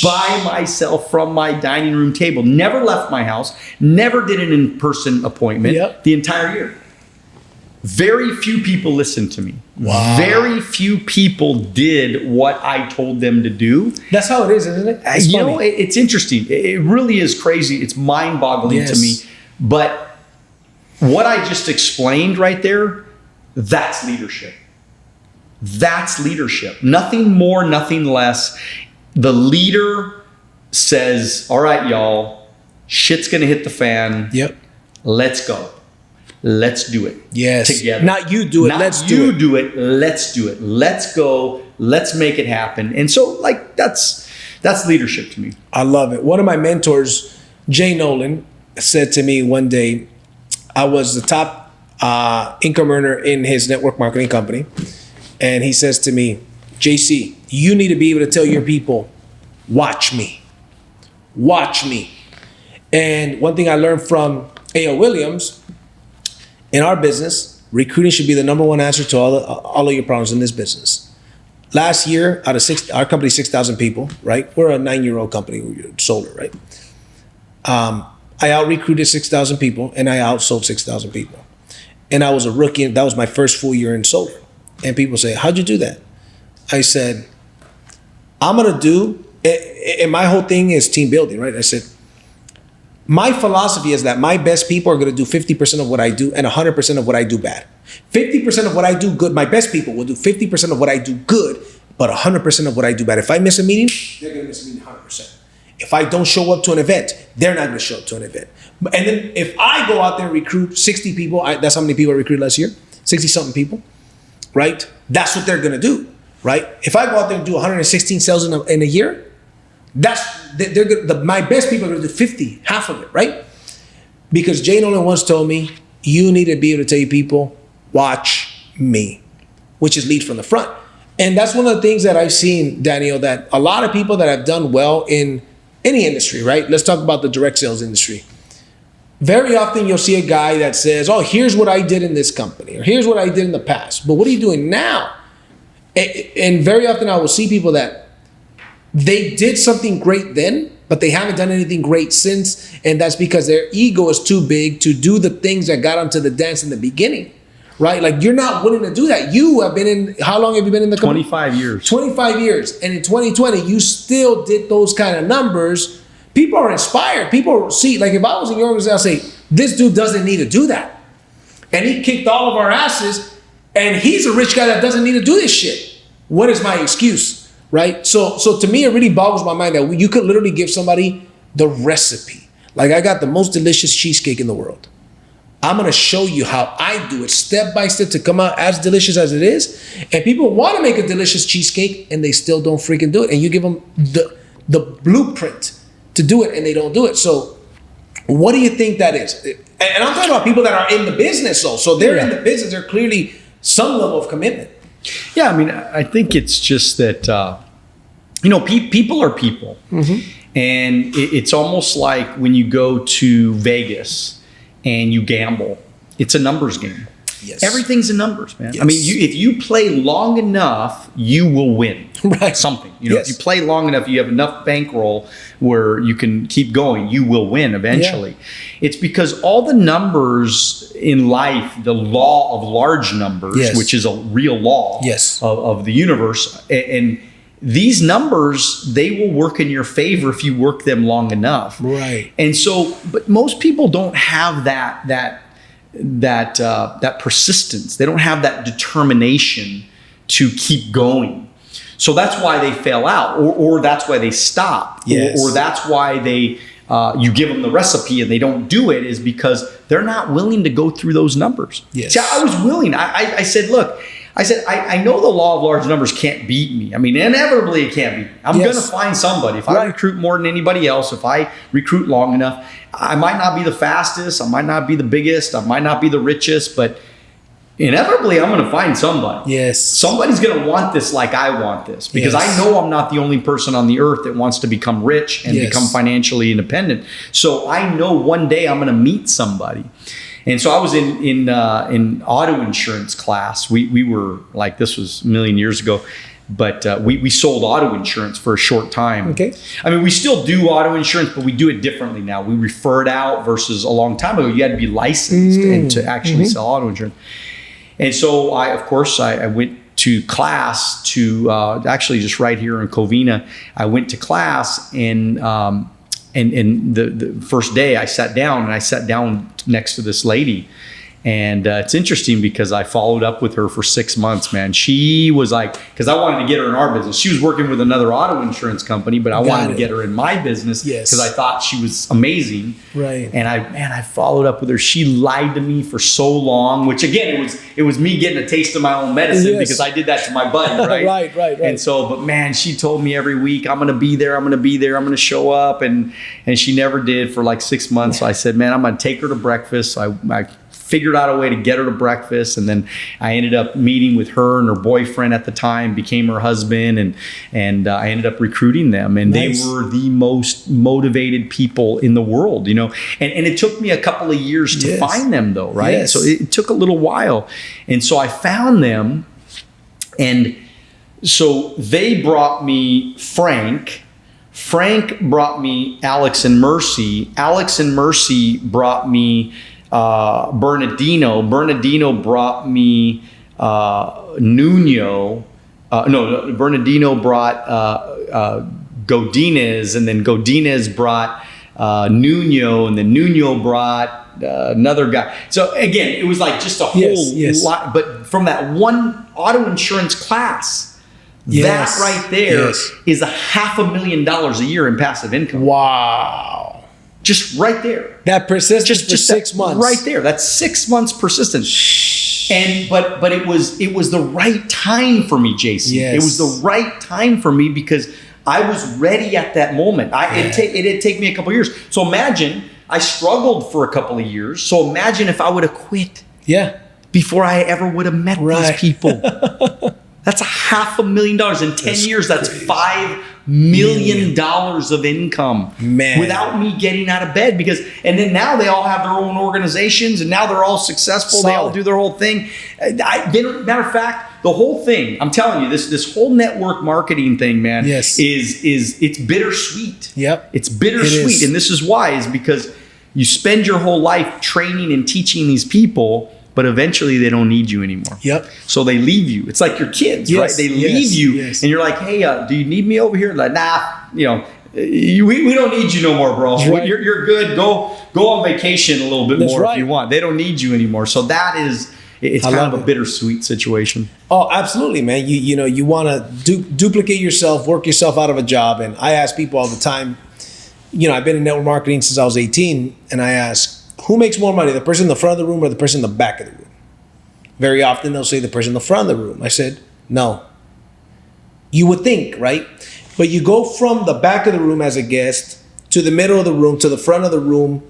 by myself from my dining room table. Never left my house, never did an in-person appointment the entire year. Very few people listened to me. Wow. Very few people did what I told them to do. That's how it is, isn't it? It's you know, it's interesting. It really is crazy. It's mind-boggling to me. But what I just explained right there, that's leadership. That's leadership. Nothing more, nothing less. The leader says, all right, y'all, shit's going to hit the fan. Yep. Let's go. Let's do it. Yes. Together. Not you do it. Not let's you do it. Let's do it. Let's go. Let's make it happen. And so, like, that's leadership to me. I love it. One of my mentors, Jay Nolan, said to me one day, I was the top income earner in his network marketing company. And he says to me, JC, you need to be able to tell your people, watch me. Watch me. And one thing I learned from A.O. Williams, in our business, recruiting should be the number one answer to all of your problems in this business. Last year, out of our company, 6,000 people, right? We're a 9-year-old company, we're solar, right? I out-recruited 6,000 people and I outsold 6,000 people. And I was a rookie, and that was my first full year in solar. And people say, how'd you do that? I said, I'm gonna do, and my whole thing is team building, right? I said, my philosophy is that my best people are going to do 50% of what I do and 100% of what I do bad. 50% of what I do good, my best people will do 50% of what I do good, but 100% of what I do bad. If I miss a meeting, they're going to miss a meeting 100%. If I don't show up to an event, they're not going to show up to an event. And then if I go out there and recruit 60 people, that's how many people I recruited last year, 60-something people, right? That's what they're going to do, right? If I go out there and do 116 sales in a year, they're good. My best people are going to do 50, half of it, right? Because Jay Nolan once told me, you need to be able to tell your people, watch me, which is lead from the front. And that's one of the things that I've seen, Daniel, that a lot of people that have done well in any industry, right? Let's talk about the direct sales industry. Very often you'll see a guy that says, oh, here's what I did in this company, or here's what I did in the past. But what are you doing now? And very often I will see people that they did something great then, but they haven't done anything great since. And that's because their ego is too big to do the things that got them to the dance in the beginning, right? Like, you're not willing to do that. You have been in, how long have you been in the company? 25 years. 25 years. And in 2020, you still did those kind of numbers. People are inspired. People see, like, if I was in your organization, I'll say, this dude doesn't need to do that. And he kicked all of our asses, and he's a rich guy that doesn't need to do this shit. What is my excuse? Right? So to me, it really boggles my mind that you could literally give somebody the recipe. Like, I got the most delicious cheesecake in the world. I'm going to show you how I do it step by step to come out as delicious as it is. And people want to make a delicious cheesecake and they still don't freaking do it. And you give them the blueprint to do it and they don't do it. So what do you think that is? And I'm talking about people that are in the business. So they're in the business. They're clearly some level of commitment. Yeah, I mean, I think it's just that, people are people. Mm-hmm. And it's almost like when you go to Vegas and you gamble, it's a numbers game. Yes. Everything's in numbers, man. Yes. I mean, if you play long enough, you will win something. If you play long enough, you have enough bankroll where you can keep going, you will win eventually. Yeah. It's because all the numbers in life, the law of large numbers, which is a real law of the universe, and these numbers, they will work in your favor if you work them long enough. Right. And so, but most people don't have that persistence. They don't have that determination to keep going. So that's why they fail out, or that's why they stop, or that's why they you give them the recipe and they don't do it, is because they're not willing to go through those numbers. Yes. See, I was willing. I said, look, I know the law of large numbers can't beat me. I mean, inevitably it can't beat me. I'm going to find somebody. If I recruit more than anybody else, if I recruit long enough, I might not be the fastest, I might not be the biggest, I might not be the richest, but inevitably I'm going to find somebody. Yes. Somebody's going to want this like I want this, because Yes. I know I'm not the only person on the earth that wants to become rich and Yes. become financially independent. So I know one day I'm going to meet somebody. And so I was in auto insurance class. We were like, this was a million years ago, but we sold auto insurance for a short time. Okay. I mean, we still do auto insurance, but we do it differently now. We refer it out versus a long time ago, you had to be licensed and to actually sell auto insurance. And so I went to class to actually just right here in Covina. I went to class and the first day I sat down next to this lady. And it's interesting because I followed up with her for 6 months, man. She was like, because I wanted to get her in our business. She was working with another auto insurance company, but I wanted to get her in my business because I thought she was amazing. Right. And I followed up with her. She lied to me for so long, which again, it was me getting a taste of my own medicine because I did that to my buddy, right? Right. And so, but man, she told me every week, I'm going to be there. I'm going to show up. And she never did for like 6 months. So I said, man, I'm going to take her to breakfast. So I figured out a way to get her to breakfast, and then I ended up meeting with her and her boyfriend at the time, became her husband, and I ended up recruiting them, and they were the most motivated people in the world, and it took me a couple of years to find them though, right? Yes. So it took a little while, and so I found them, and so they brought me Frank brought me Alex and Mercy brought me Bernardino brought me Nuno. Bernardino brought Godinez, and then Godinez brought Nuno, and then Nuno brought another guy. So again, it was like just a whole lot. But from that one auto insurance class, that right there is $500,000 a year in passive income. Wow. Just right there. That persistence just for 6 months. Right there. That's 6 months persistence. And but it was the right time for me, Jason. Yes. It was the right time for me because I was ready at that moment. It did take me a couple of years. So imagine I struggled for a couple of years. So imagine if I would have quit. Yeah. Before I ever would have met these people. That's $500,000 in 10 years. That's $5 million of income, man, without me getting out of bed. And then now they all have their own organizations, and now they're all successful. Solid. They all do their whole thing. Matter of fact, the whole thing, I'm telling you, this whole network marketing thing, man, is it's bittersweet. Yep, it's bittersweet, and this is why is because you spend your whole life training and teaching these people. But eventually they don't need you anymore. Yep. So they leave you. It's like your kids, right? They leave you, and you're like, "Hey, do you need me over here?" Like, nah, we don't need you no more, bro. Right. You're good. Go on vacation a little bit more if you want. They don't need you anymore. So that is, it's kind of a bittersweet situation. Oh, absolutely, man. You want to duplicate yourself, work yourself out of a job, and I ask people all the time. I've been in network marketing since I was 18, and I ask, who makes more money, the person in the front of the room or the person in the back of the room? Very often they'll say the person in the front of the room. I said, no. You would think, right? But you go from the back of the room as a guest to the middle of the room to the front of the room,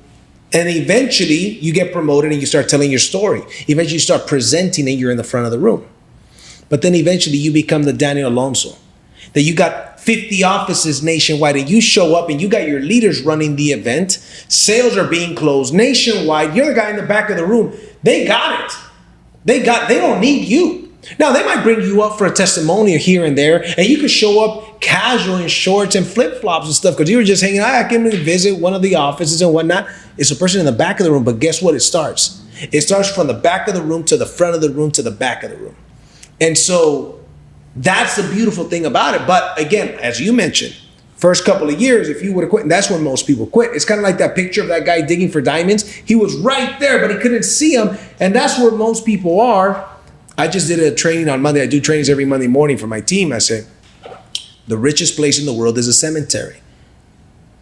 and eventually you get promoted and you start telling your story. Eventually you start presenting and you're in the front of the room. But then eventually you become the Danny Alonso. That you got 50 offices nationwide and you show up and you got your leaders running the event. Sales are being closed nationwide. You're the guy in the back of the room. They got it. They don't need you. Now they might bring you up for a testimonial here and there, and you could show up casual in shorts and flip-flops and stuff because you were just hanging out. I came to visit one of the offices and whatnot. It's a person in the back of the room, but guess what? It starts from the back of the room to the front of the room to the back of the room. And so that's the beautiful thing about it. But again, as you mentioned, first couple of years, if you would have quit, and that's when most people quit. It's kind of like that picture of that guy digging for diamonds. He was right there, but he couldn't see them. And that's where most people are. I just did a training on Monday. I do trainings every Monday morning for my team. I say, the richest place in the world is a cemetery.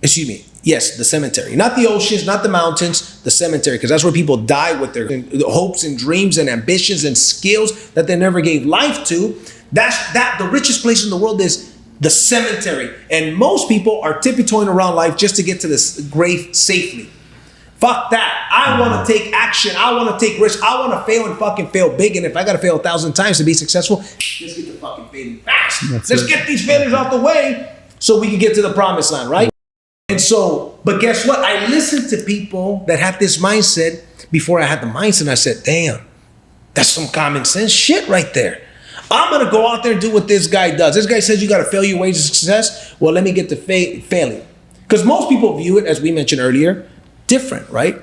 Excuse me. Yes, the cemetery. Not the oceans, not the mountains, the cemetery. Because that's where people die with their hopes and dreams and ambitions and skills that they never gave life to. The richest place in the world is the cemetery. And most people are tiptoeing around life just to get to this grave safely. Fuck that. I want to take action. I want to take risks. I want to fail and fucking fail big. And if I got to fail 1,000 times to be successful, let's get the fucking failing fast. Let's get these failures out the way so we can get to the promised land, right? And so, but guess what? I listened to people that had this mindset before I had the mindset. I said, damn, that's some common sense shit right there. I'm going to go out there and do what this guy does. This guy says you got to fail your way to success. Well, let me get to failing. Because most people view it, as we mentioned earlier, different, right?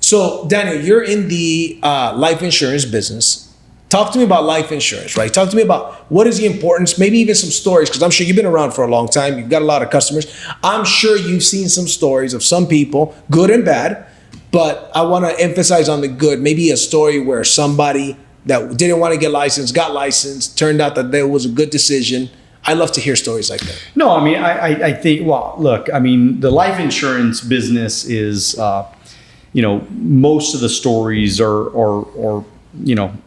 So, Daniel, you're in the life insurance business. Talk to me about life insurance, right? Talk to me about what is the importance, maybe even some stories, because I'm sure you've been around for a long time. You've got a lot of customers. I'm sure you've seen some stories of some people, good and bad, but I want to emphasize on the good. Maybe a story where somebody that didn't want to get licensed, got licensed, turned out that there was a good decision. I love to hear stories like that. No, I mean, I think, well, look, I mean, the life insurance business is, most of the stories are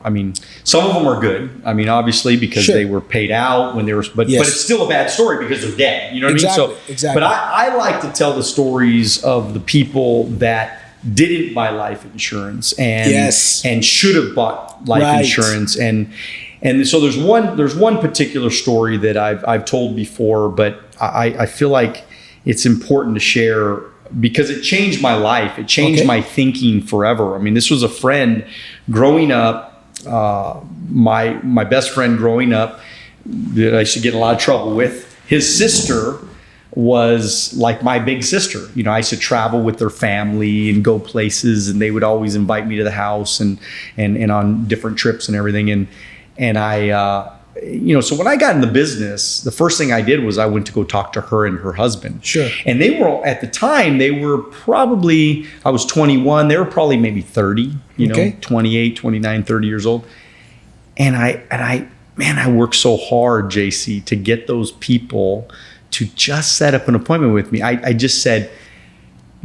I mean, some of them are good. I mean, obviously, because they were paid out when they were, but it's still a bad story because they're dead. You know what I mean? So, exactly. But I like to tell the stories of the people that didn't buy life insurance and should have bought life insurance. And so there's one particular story that I've told before, but I feel like it's important to share because it changed my life. It changed my thinking forever. I mean, this was a friend growing up, my best friend growing up that I used to get in a lot of trouble with. His sister was like my big sister. You know, I used to travel with their family and go places, and they would always invite me to the house and on different trips and everything. And I, so when I got in the business, the first thing I did was I went to go talk to her and her husband. Sure. And they were, at the time, they were probably, I was 21, they were probably maybe 30, 28, 29, 30 years old. And I worked so hard, JC, to get those people to just set up an appointment with me. I just said,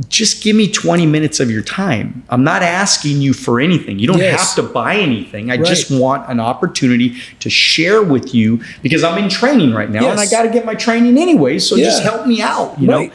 just give me 20 minutes of your time. I'm not asking you for anything. You don't have to buy anything. I just want an opportunity to share with you because I'm in training right now and I got to get my training anyway. So just help me out, you know?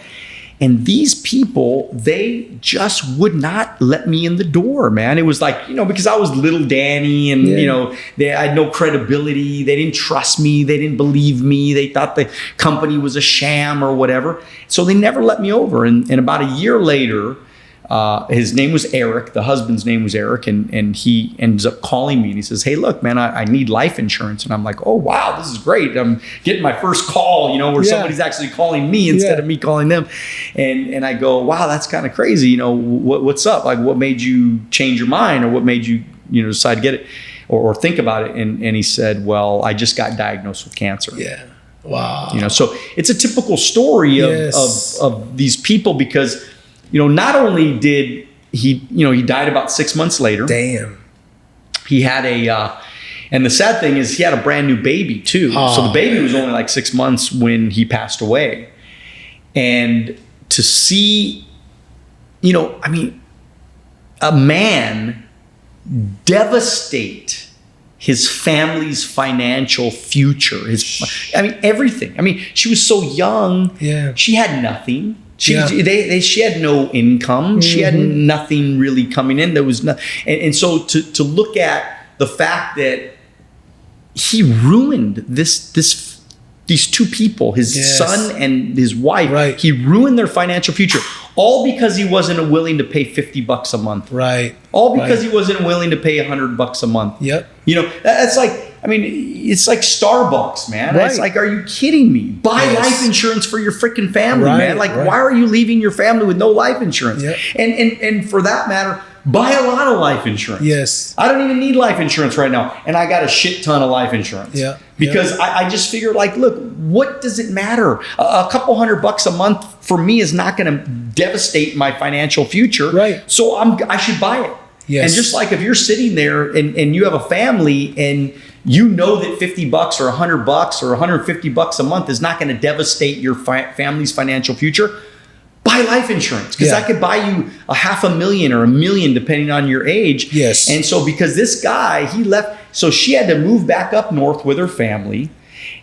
And these people, they just would not let me in the door, man. It was like, because I was little Danny and, I had no credibility. They didn't trust me. They didn't believe me. They thought the company was a sham or whatever. So they never let me over. And about a year later, his name was Eric. The husband's name was Eric. And he ends up calling me and he says, hey, look, man, I need life insurance. And I'm like, oh, wow, this is great. I'm getting my first call, where somebody's actually calling me instead of me calling them. And I go, wow, that's kind of crazy. What's up? Like, what made you change your mind or what made you, decide to get it or think about it? And he said, well, I just got diagnosed with cancer. Yeah. Wow. So it's a typical story of these people because, not only did he died about 6 months later. Damn. He had and the sad thing is he had a brand new baby too. So the baby was only like 6 months when he passed away. And to see, a man devastate his family's financial future, everything. She was so young. Yeah. She had nothing. She had no income. Mm-hmm. She had nothing really coming in. There was nothing. And so to look at the fact that he ruined these two people, his son and his wife. Right. He ruined their financial future, all because he wasn't willing to pay $50 a month. Right. All because he wasn't willing to pay $100 a month. Yep. That's like, it's like Starbucks, man. Right. It's like, are you kidding me? Buy life insurance for your freaking family, man. Like, why are you leaving your family with no life insurance? Yep. And for that matter, buy a lot of life insurance. Yes. I don't even need life insurance right now. And I got a shit ton of life insurance. Yeah. Because I just figured, like, look, what does it matter? A couple $100 a month for me is not going to devastate my financial future. Right. So I should buy it. Yes. And just like if you're sitting there and you have a family and that $50 or $100 or $150 a month is not going to devastate your family's financial future, buy life insurance because I could buy you $500,000 or $1 million depending on your age. Yes. And so because this guy, he left, so she had to move back up north with her family.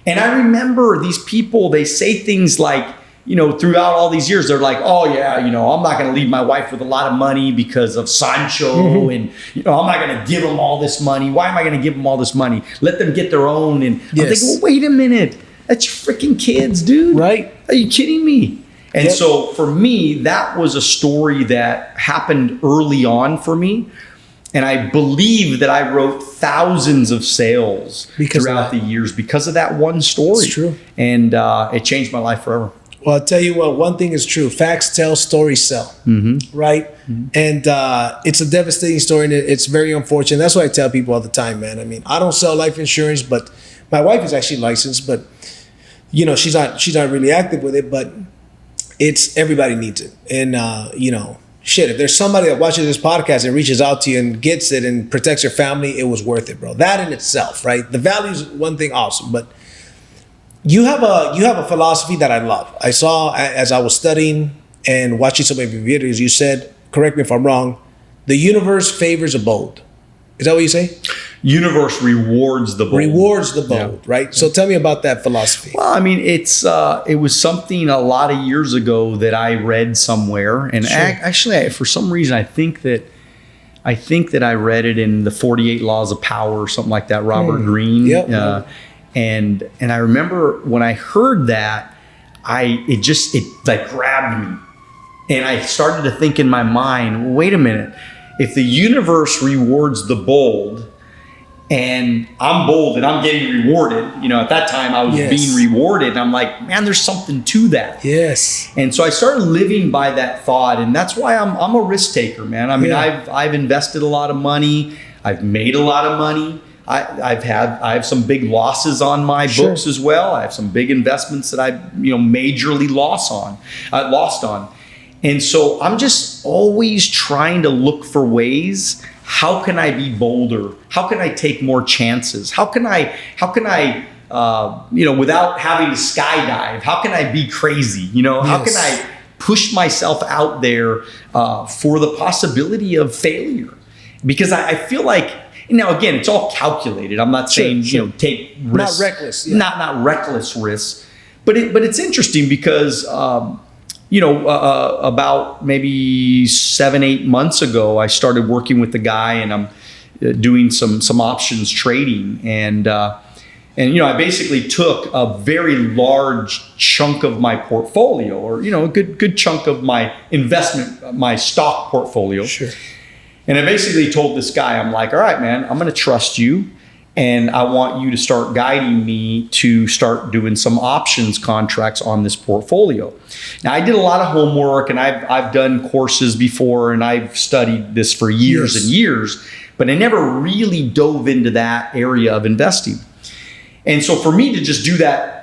And I remember these people, they say things like, throughout all these years, they're like, oh yeah, I'm not going to leave my wife with a lot of money because of Sancho, and I'm not going to give them all this money. Why am I going to give them all this money? Let them get their own. And I'm thinking, well, wait a minute, that's your freaking kids, dude. Right? Are you kidding me? And so for me, that was a story that happened early on for me. And I believe that I wrote thousands of sales throughout the years because of that one story. It's true. And it changed my life forever. Well, I'll tell you what, one thing is true. Facts tell, stories sell. Right? And it's a devastating story, and it's very unfortunate. That's what I tell people all the time, man. I mean, I don't sell life insurance, but my wife is actually licensed, but she's not really active with it, but everybody needs it. And shit, if there's somebody that watches this podcast and reaches out to you and gets it and protects your family, it was worth it, bro. That in itself, right? The value is one thing, awesome, but you have a philosophy that I love. I saw as I was studying and watching some of your videos, you said, correct me if I'm wrong, the universe favors the bold. Is that what you say? Universe rewards the bold. Rewards the bold, right? So tell me about that philosophy. Well, I mean, it was something a lot of years ago that I read somewhere, and actually, for some reason, I think that I read it in the 48 Laws of Power or something like that. Robert Greene. Yep. And I remember when I heard that, it like grabbed me, and I started to think in my mind, wait a minute, if the universe rewards the bold, and I'm bold and I'm getting rewarded, at that time I was being rewarded, and I'm like, man, there's something to that. Yes. And so I started living by that thought, and that's why I'm a risk taker, man. I mean, I've invested a lot of money. I've made a lot of money. I have some big losses on my books as well. I have some big investments that I majorly lost on. And so I'm just always trying to look for ways. How can I be bolder? How can I take more chances? How can I without having to skydive, how can I be crazy? How can I push myself out there for the possibility of failure? Because I feel like, now again, it's all calculated. I'm not saying, take risks. Not reckless. Yeah. Not reckless risks. But it's interesting because, about maybe 7-8 months ago, I started working with the guy, and I'm doing some options trading. And I basically took a very large chunk of my portfolio, or, a good chunk of my investment, my stock portfolio. Sure. And I basically told this guy, I'm like, all right, man, I'm going to trust you. And I want you to start guiding me to start doing some options contracts on this portfolio. Now, I did a lot of homework, and I've done courses before, and I've studied this for years and years, but I never really dove into that area of investing. And so for me to just do that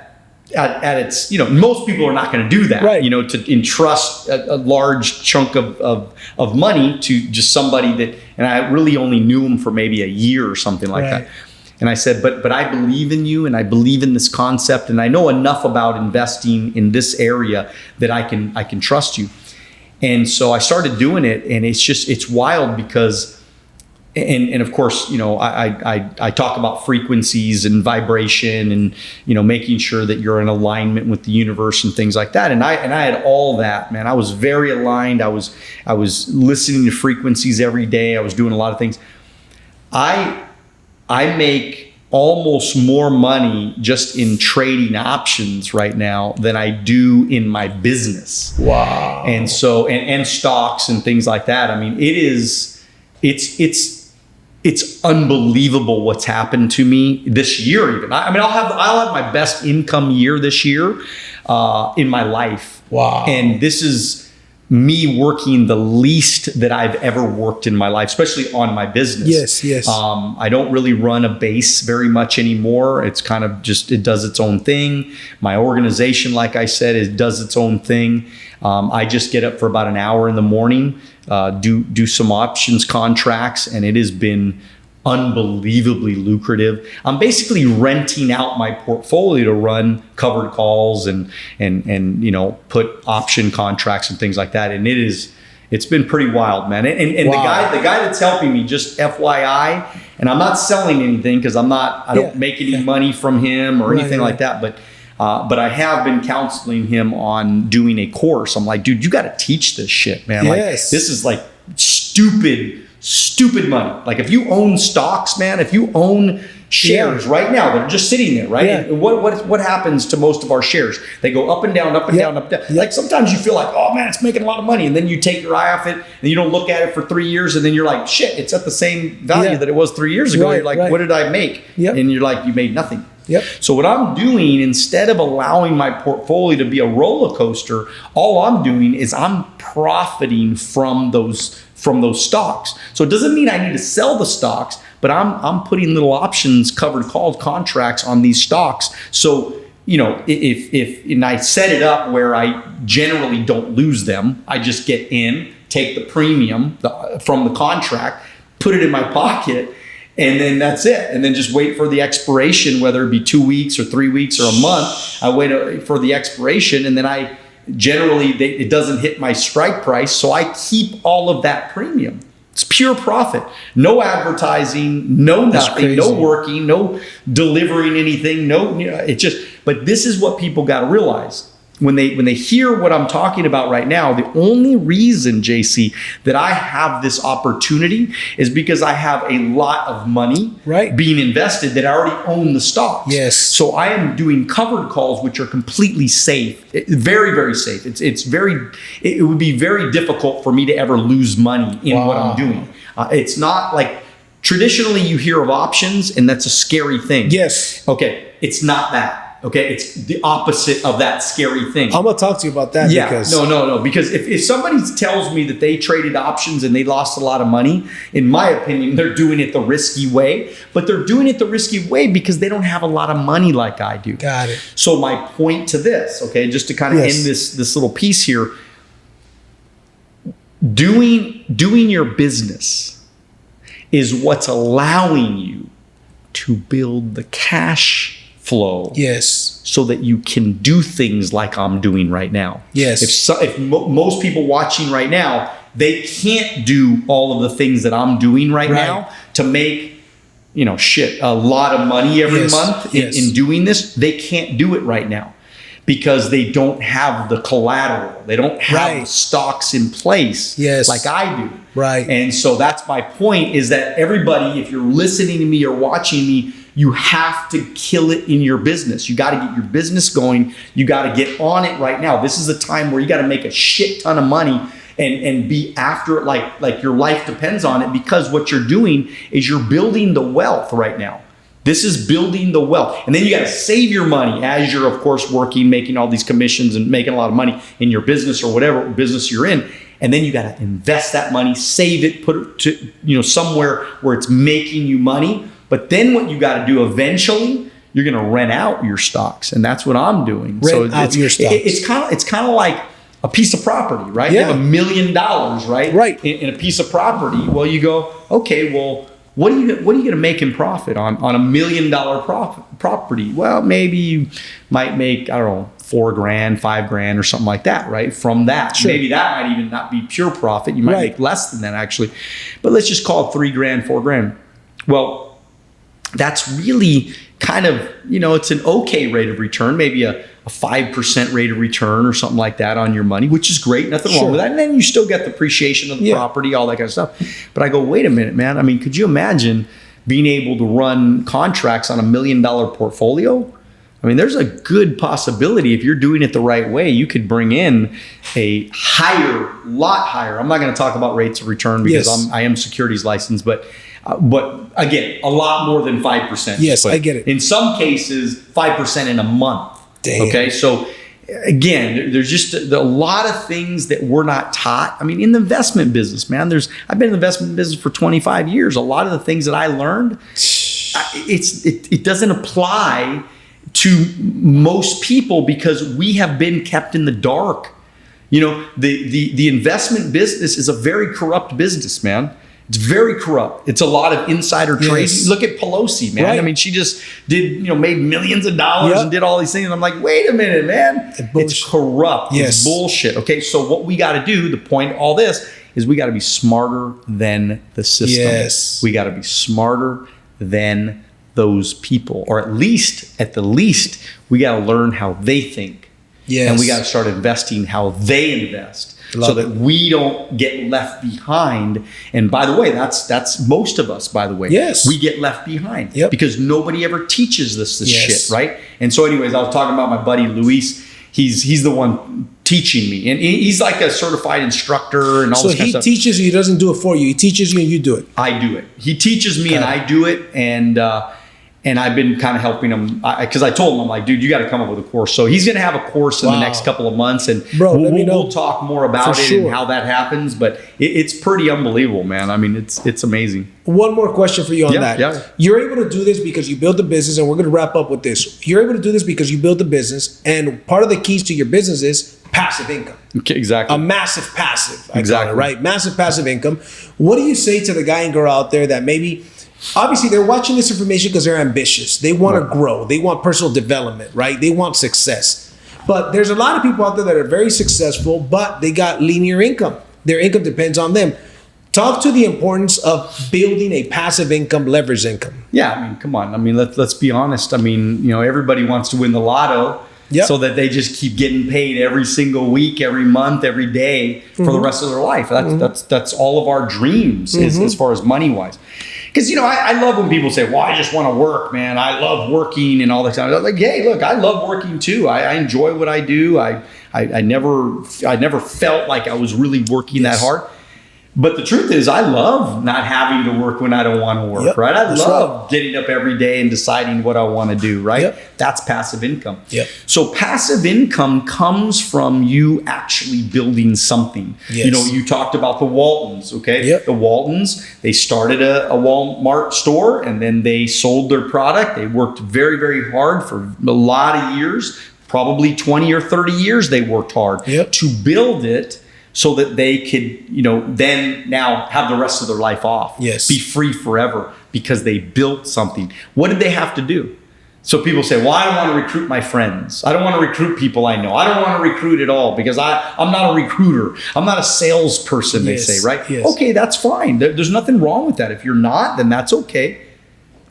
at its, most people are not going to do that, right. To entrust a large chunk of money to just somebody that, and I really only knew him for maybe a year or something like that. And I said, but I believe in you, and I believe in this concept, and I know enough about investing in this area that I can trust you. And so I started doing it, and it's wild because, and of course, I talk about frequencies and vibration, and making sure that you're in alignment with the universe and things like that. And I had all that, man. I was very aligned. I was listening to frequencies every day. I was doing a lot of things. I make almost more money just in trading options right now than I do in my business. Wow. And so, and stocks and things like that. I mean, it's unbelievable what's happened to me this year. Even I'll have my best income year this year in my life. Wow. And this is me working the least that I've ever worked in my life, especially on my business. Yes. I don't really run a base very much anymore. It's kind of just, it does its own thing. My organization, like I said, it does its own thing. I just get up for about an hour in the morning, do some options contracts, and it has been unbelievably lucrative. I'm basically renting out my portfolio to run covered calls and put option contracts and things like that. And it's been pretty wild, man. And wow. the guy that's helping me, just FYI, and I'm not selling anything because I don't make any money from him or anything like that. But But I have been counseling him on doing a course. I'm like, dude, you got to teach this shit, man. Like, this is like stupid money. Like if you own stocks, man, if you own shares right now that are just sitting there, right? Yeah. And what happens to most of our shares? They go up and down, up and down, up and down. Like sometimes you feel like, oh man, it's making a lot of money. And then you take your eye off it and you don't look at it for 3 years. And then you're like, shit, it's at the same value that it was 3 years ago. You're like, what did I make? And you're like, you made nothing. So what I'm doing, instead of allowing my portfolio to be a roller coaster, all I'm doing is I'm profiting from those stocks. So it doesn't mean I need to sell the stocks, but I'm putting little options, covered call contracts on these stocks. So, you know, if and I set it up where I generally don't lose them, I just get in, take the premium from the contract, put it in my pocket, and then that's it. And then just wait for the expiration, whether it be 2 weeks or 3 weeks or a month. I wait for the expiration, and then it doesn't hit my strike price. So I keep all of that premium. It's pure profit. No advertising, no nothing, no working, no delivering anything. But this is what people got to realize. When they hear what I'm talking about right now, the only reason, JC, that I have this opportunity is because I have a lot of money being invested that I already own the stocks. So I am doing covered calls, which are completely safe, very, very safe. It would be very difficult for me to ever lose money in what I'm doing. It's not like traditionally you hear of options, and that's a scary thing. Okay, it's not that. Okay, it's the opposite of that scary thing. I'm gonna talk to you about that. Because No. Because if somebody tells me that they traded options and they lost a lot of money, in my opinion, they're doing it the risky way. But they're doing it the risky way because they don't have a lot of money like I do. Got it. So my point to this, okay, just to kind of end this little piece here, doing your business is what's allowing you to build the cash flow, so that you can do things like I'm doing right now. If most people watching right now, they can't do all of the things that I'm doing right now to make, a lot of money every month in doing this. They can't do it right now because they don't have the collateral. They don't have the stocks in place like I do. And so that's my point, is that everybody, if you're listening to me or watching me, you have to kill it in your business. You got to get your business going. You got to get on it right now. This is a time where you got to make a shit ton of money and be after it like your life depends on it, because what you're doing is you're building the wealth right now. This is building the wealth. And then you got to save your money as you're, of course, working, making all these commissions and making a lot of money in your business or whatever business you're in. And then you got to invest that money, save it, put it to, somewhere where it's making you money. But then what you got to do eventually, you're going to rent out your stocks, and that's what I'm doing. Rent out your stocks. It's kind of like a piece of property, right? You have $1 million, right? In a piece of property. Well, you go, okay, well, what are you going to make in profit on $1 million property? Well, maybe you might make, I don't know, $4,000, $5,000 or something like that, right? From that, maybe that might even not be pure profit. You might make less than that actually, but let's just call it $3,000, $4,000. Well, that's really kind of, it's an okay rate of return, maybe a 5% rate of return or something like that on your money, which is great. Nothing wrong with that. And then you still get the appreciation of the property, all that kind of stuff. But I go, wait a minute, man. I mean, could you imagine being able to run contracts on $1 million portfolio? I mean, there's a good possibility if you're doing it the right way, you could bring in a lot higher. I'm not going to talk about rates of return because I am securities licensed, but again, a lot more than 5%. Yes, I get it. In some cases, 5% in a month. Damn. Okay, so again, there's just a lot of things that we're not taught. I mean, in the investment business, man, I've been in the investment business for 25 years. A lot of the things that I learned, it doesn't apply to most people because we have been kept in the dark. The investment business is a very corrupt business, man. It's very corrupt. It's a lot of insider trading. Look at Pelosi, man. I mean, she just did, made millions of dollars and did all these things. And I'm like, wait a minute, man. It's corrupt. It's bullshit. Okay, so what we got to do, the point of all this, is we got to be smarter than the system. We got to be smarter than those people, or at the least, we got to learn how they think. Yes. And we got to start investing how they invest. Love so that we don't get left behind. And by the way, that's most of us, by the way. Yes. We get left behind because nobody ever teaches us this shit, right? And so anyways, I was talking about my buddy Luis. He's the one teaching me. And he's like a certified instructor and all this kind of stuff. So he teaches you, he doesn't do it for you. He teaches you and you do it. I do it. He teaches me and I do it. And I've been kind of helping him because I told him, I'm like, dude, you got to come up with a course. So he's going to have a course in the next couple of months, and we'll talk more about it and how that happens. But it's pretty unbelievable, man. I mean, it's amazing. One more question for you on that. Yeah. You're able to do this because you build the business, and we're going to wrap up with this. You're able to do this because you build the business, and part of the keys to your business is passive income. Okay, exactly. A massive passive. Exactly. Right? Massive passive income. What do you say to the guy and girl out there that maybe... Obviously, they're watching this information because they're ambitious. They want to grow. They want personal development, right? They want success. But there's a lot of people out there that are very successful, but they got linear income. Their income depends on them. Talk to the importance of building a passive income, leverage income. Yeah, I mean, come on. I mean, let's be honest. I mean, everybody wants to win the lotto so that they just keep getting paid every single week, every month, every day for the rest of their life. That's all of our dreams as far as money-wise. Because, I love when people say, well, I just want to work, man. I love working and all the time. I'm like, hey, look, I love working too. I enjoy what I do. I never felt like I was really working that hard. But the truth is, I love not having to work when I don't want to work, right? I love getting up every day and deciding what I want to do, right? That's passive income. So passive income comes from you actually building something. You talked about the Waltons, okay? The Waltons, they started a Walmart store and then they sold their product. They worked very, very hard for a lot of years, probably 20 or 30 years they worked hard to build it. So that they could, then now have the rest of their life off. Be free forever because they built something. What did they have to do? So people say, well, I don't want to recruit my friends. I don't want to recruit people I know. I don't want to recruit at all because I'm not a recruiter. I'm not a salesperson, they say, right? Okay, that's fine. There's nothing wrong with that. If you're not, then that's okay.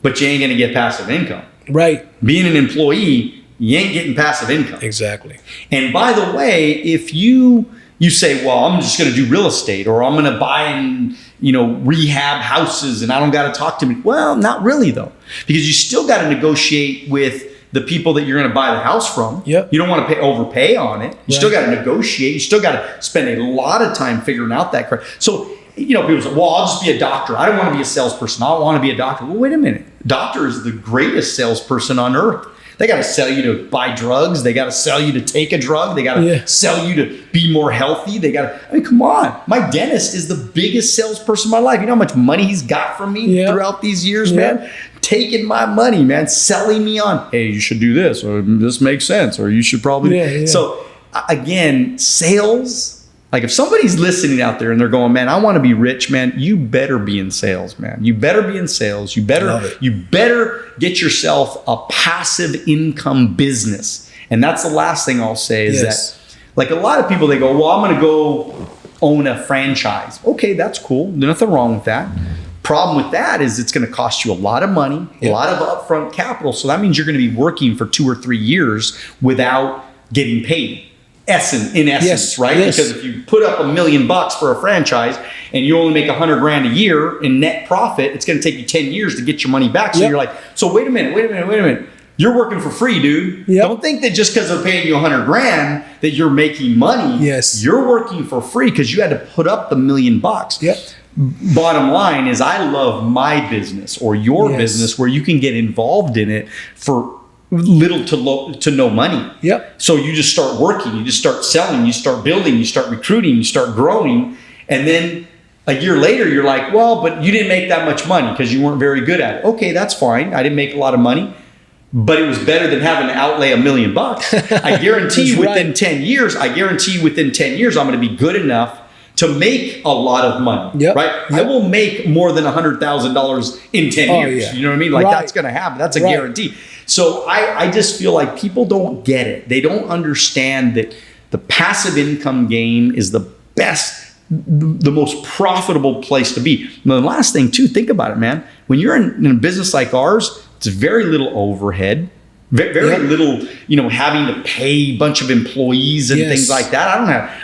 But you ain't going to get passive income. Right. Being an employee, you ain't getting passive income. Exactly. And by the way, if you say, well, I'm just going to do real estate or I'm going to buy and, rehab houses and I don't got to talk to me. Well, not really though, because you still got to negotiate with the people that you're going to buy the house from. You don't want to overpay on it. You still got to negotiate. You still got to spend a lot of time figuring out that crap. So, people say, well, I'll just be a doctor. I don't want to be a salesperson. I don't want to be a doctor. Well, wait a minute. Doctor is the greatest salesperson on earth. They got to sell you to buy drugs. They got to sell you to take a drug. They got to sell you to be more healthy. Come on. My dentist is the biggest salesperson in my life. You know how much money he's got from me throughout these years, man? Taking my money, man, selling me on, hey, you should do this, or this makes sense, or you should probably. So again, sales. Like if somebody's listening out there and they're going, man, I want to be rich, man, you better be in sales, man. You better be in sales. You better get yourself a passive income business. And that's the last thing I'll say is that, like a lot of people, they go, well, I'm going to go own a franchise. Okay, that's cool. There's nothing wrong with that. Problem with that is it's going to cost you a lot of money, a lot of upfront capital. So that means you're going to be working for 2 or 3 years without getting paid. In essence, right? Because if you put up $1 million for a franchise and you only make $100,000 a year in net profit, it's going to take you 10 years to get your money back. So you're like, so wait a minute. You're working for free, dude. Don't think that just because they're paying you $100,000 that you're making money. You're working for free because you had to put up the $1 million. Bottom line is I love my business or your business where you can get involved in it for little to no money. So you just start working, you just start selling, you start building, you start recruiting, you start growing. And then a year later, you're like, well, but you didn't make that much money because you weren't very good at it. Okay, that's fine. I didn't make a lot of money, but it was better than having to outlay $1 million. I guarantee you within 10 years, I'm going to be good enough to make a lot of money, right? I will make more than $100,000 in 10 years. You know what I mean? Like that's going to happen. That's a guarantee. So I just feel like people don't get it. They don't understand that the passive income game is the best, the most profitable place to be. And the last thing too, think about it, man. When you're in a business like ours, It's very little overhead. Very little, having to pay a bunch of employees and things like that.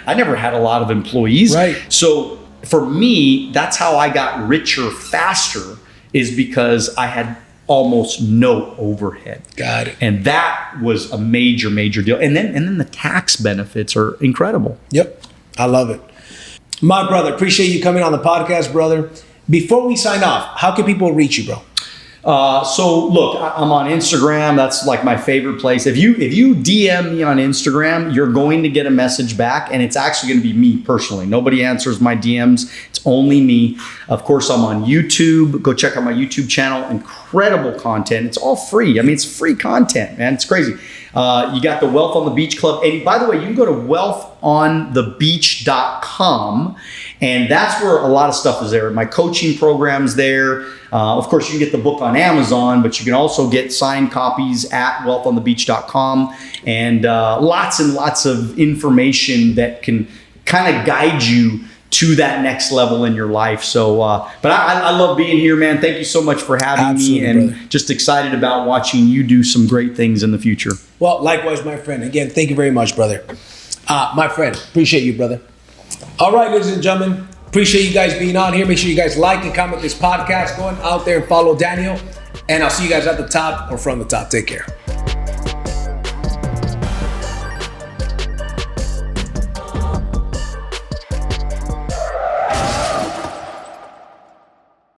I never had a lot of employees. Right. So for me, that's how I got richer faster, is because I had almost no overhead. Got it. And that was a major, major deal. And then the tax benefits are incredible. Yep. I love it. My brother, appreciate you coming on the podcast, brother. Before we sign off, how can people reach you, bro? So look, I'm on Instagram. That's like my favorite place. If you DM me on Instagram, you're going to get a message back, and it's actually going to be me personally. Nobody answers my DMs. It's only me. Of course, I'm on YouTube. Go check out my YouTube channel. Incredible content. It's all free. I mean, it's free content, man. It's crazy. You got the Wealth on the Beach Club. And by the way, you can go to wealthonthebeach.com, and that's where a lot of stuff is there. My coaching program's there. Of course, you can get the book on Amazon, but you can also get signed copies at wealthonthebeach.com, and lots and lots of information that can kind of guide you to that next level in your life. So, but I love being here, man. Thank you so much for having me, and brother. Just excited about watching you do some great things in the future. Well, likewise, my friend. Again, thank you very much, brother. My friend, appreciate you, brother. All right, ladies and gentlemen, appreciate you guys being on here. Make sure you guys like and comment this podcast. Go out there and follow Daniel, and I'll see you guys at the top or from the top. Take care.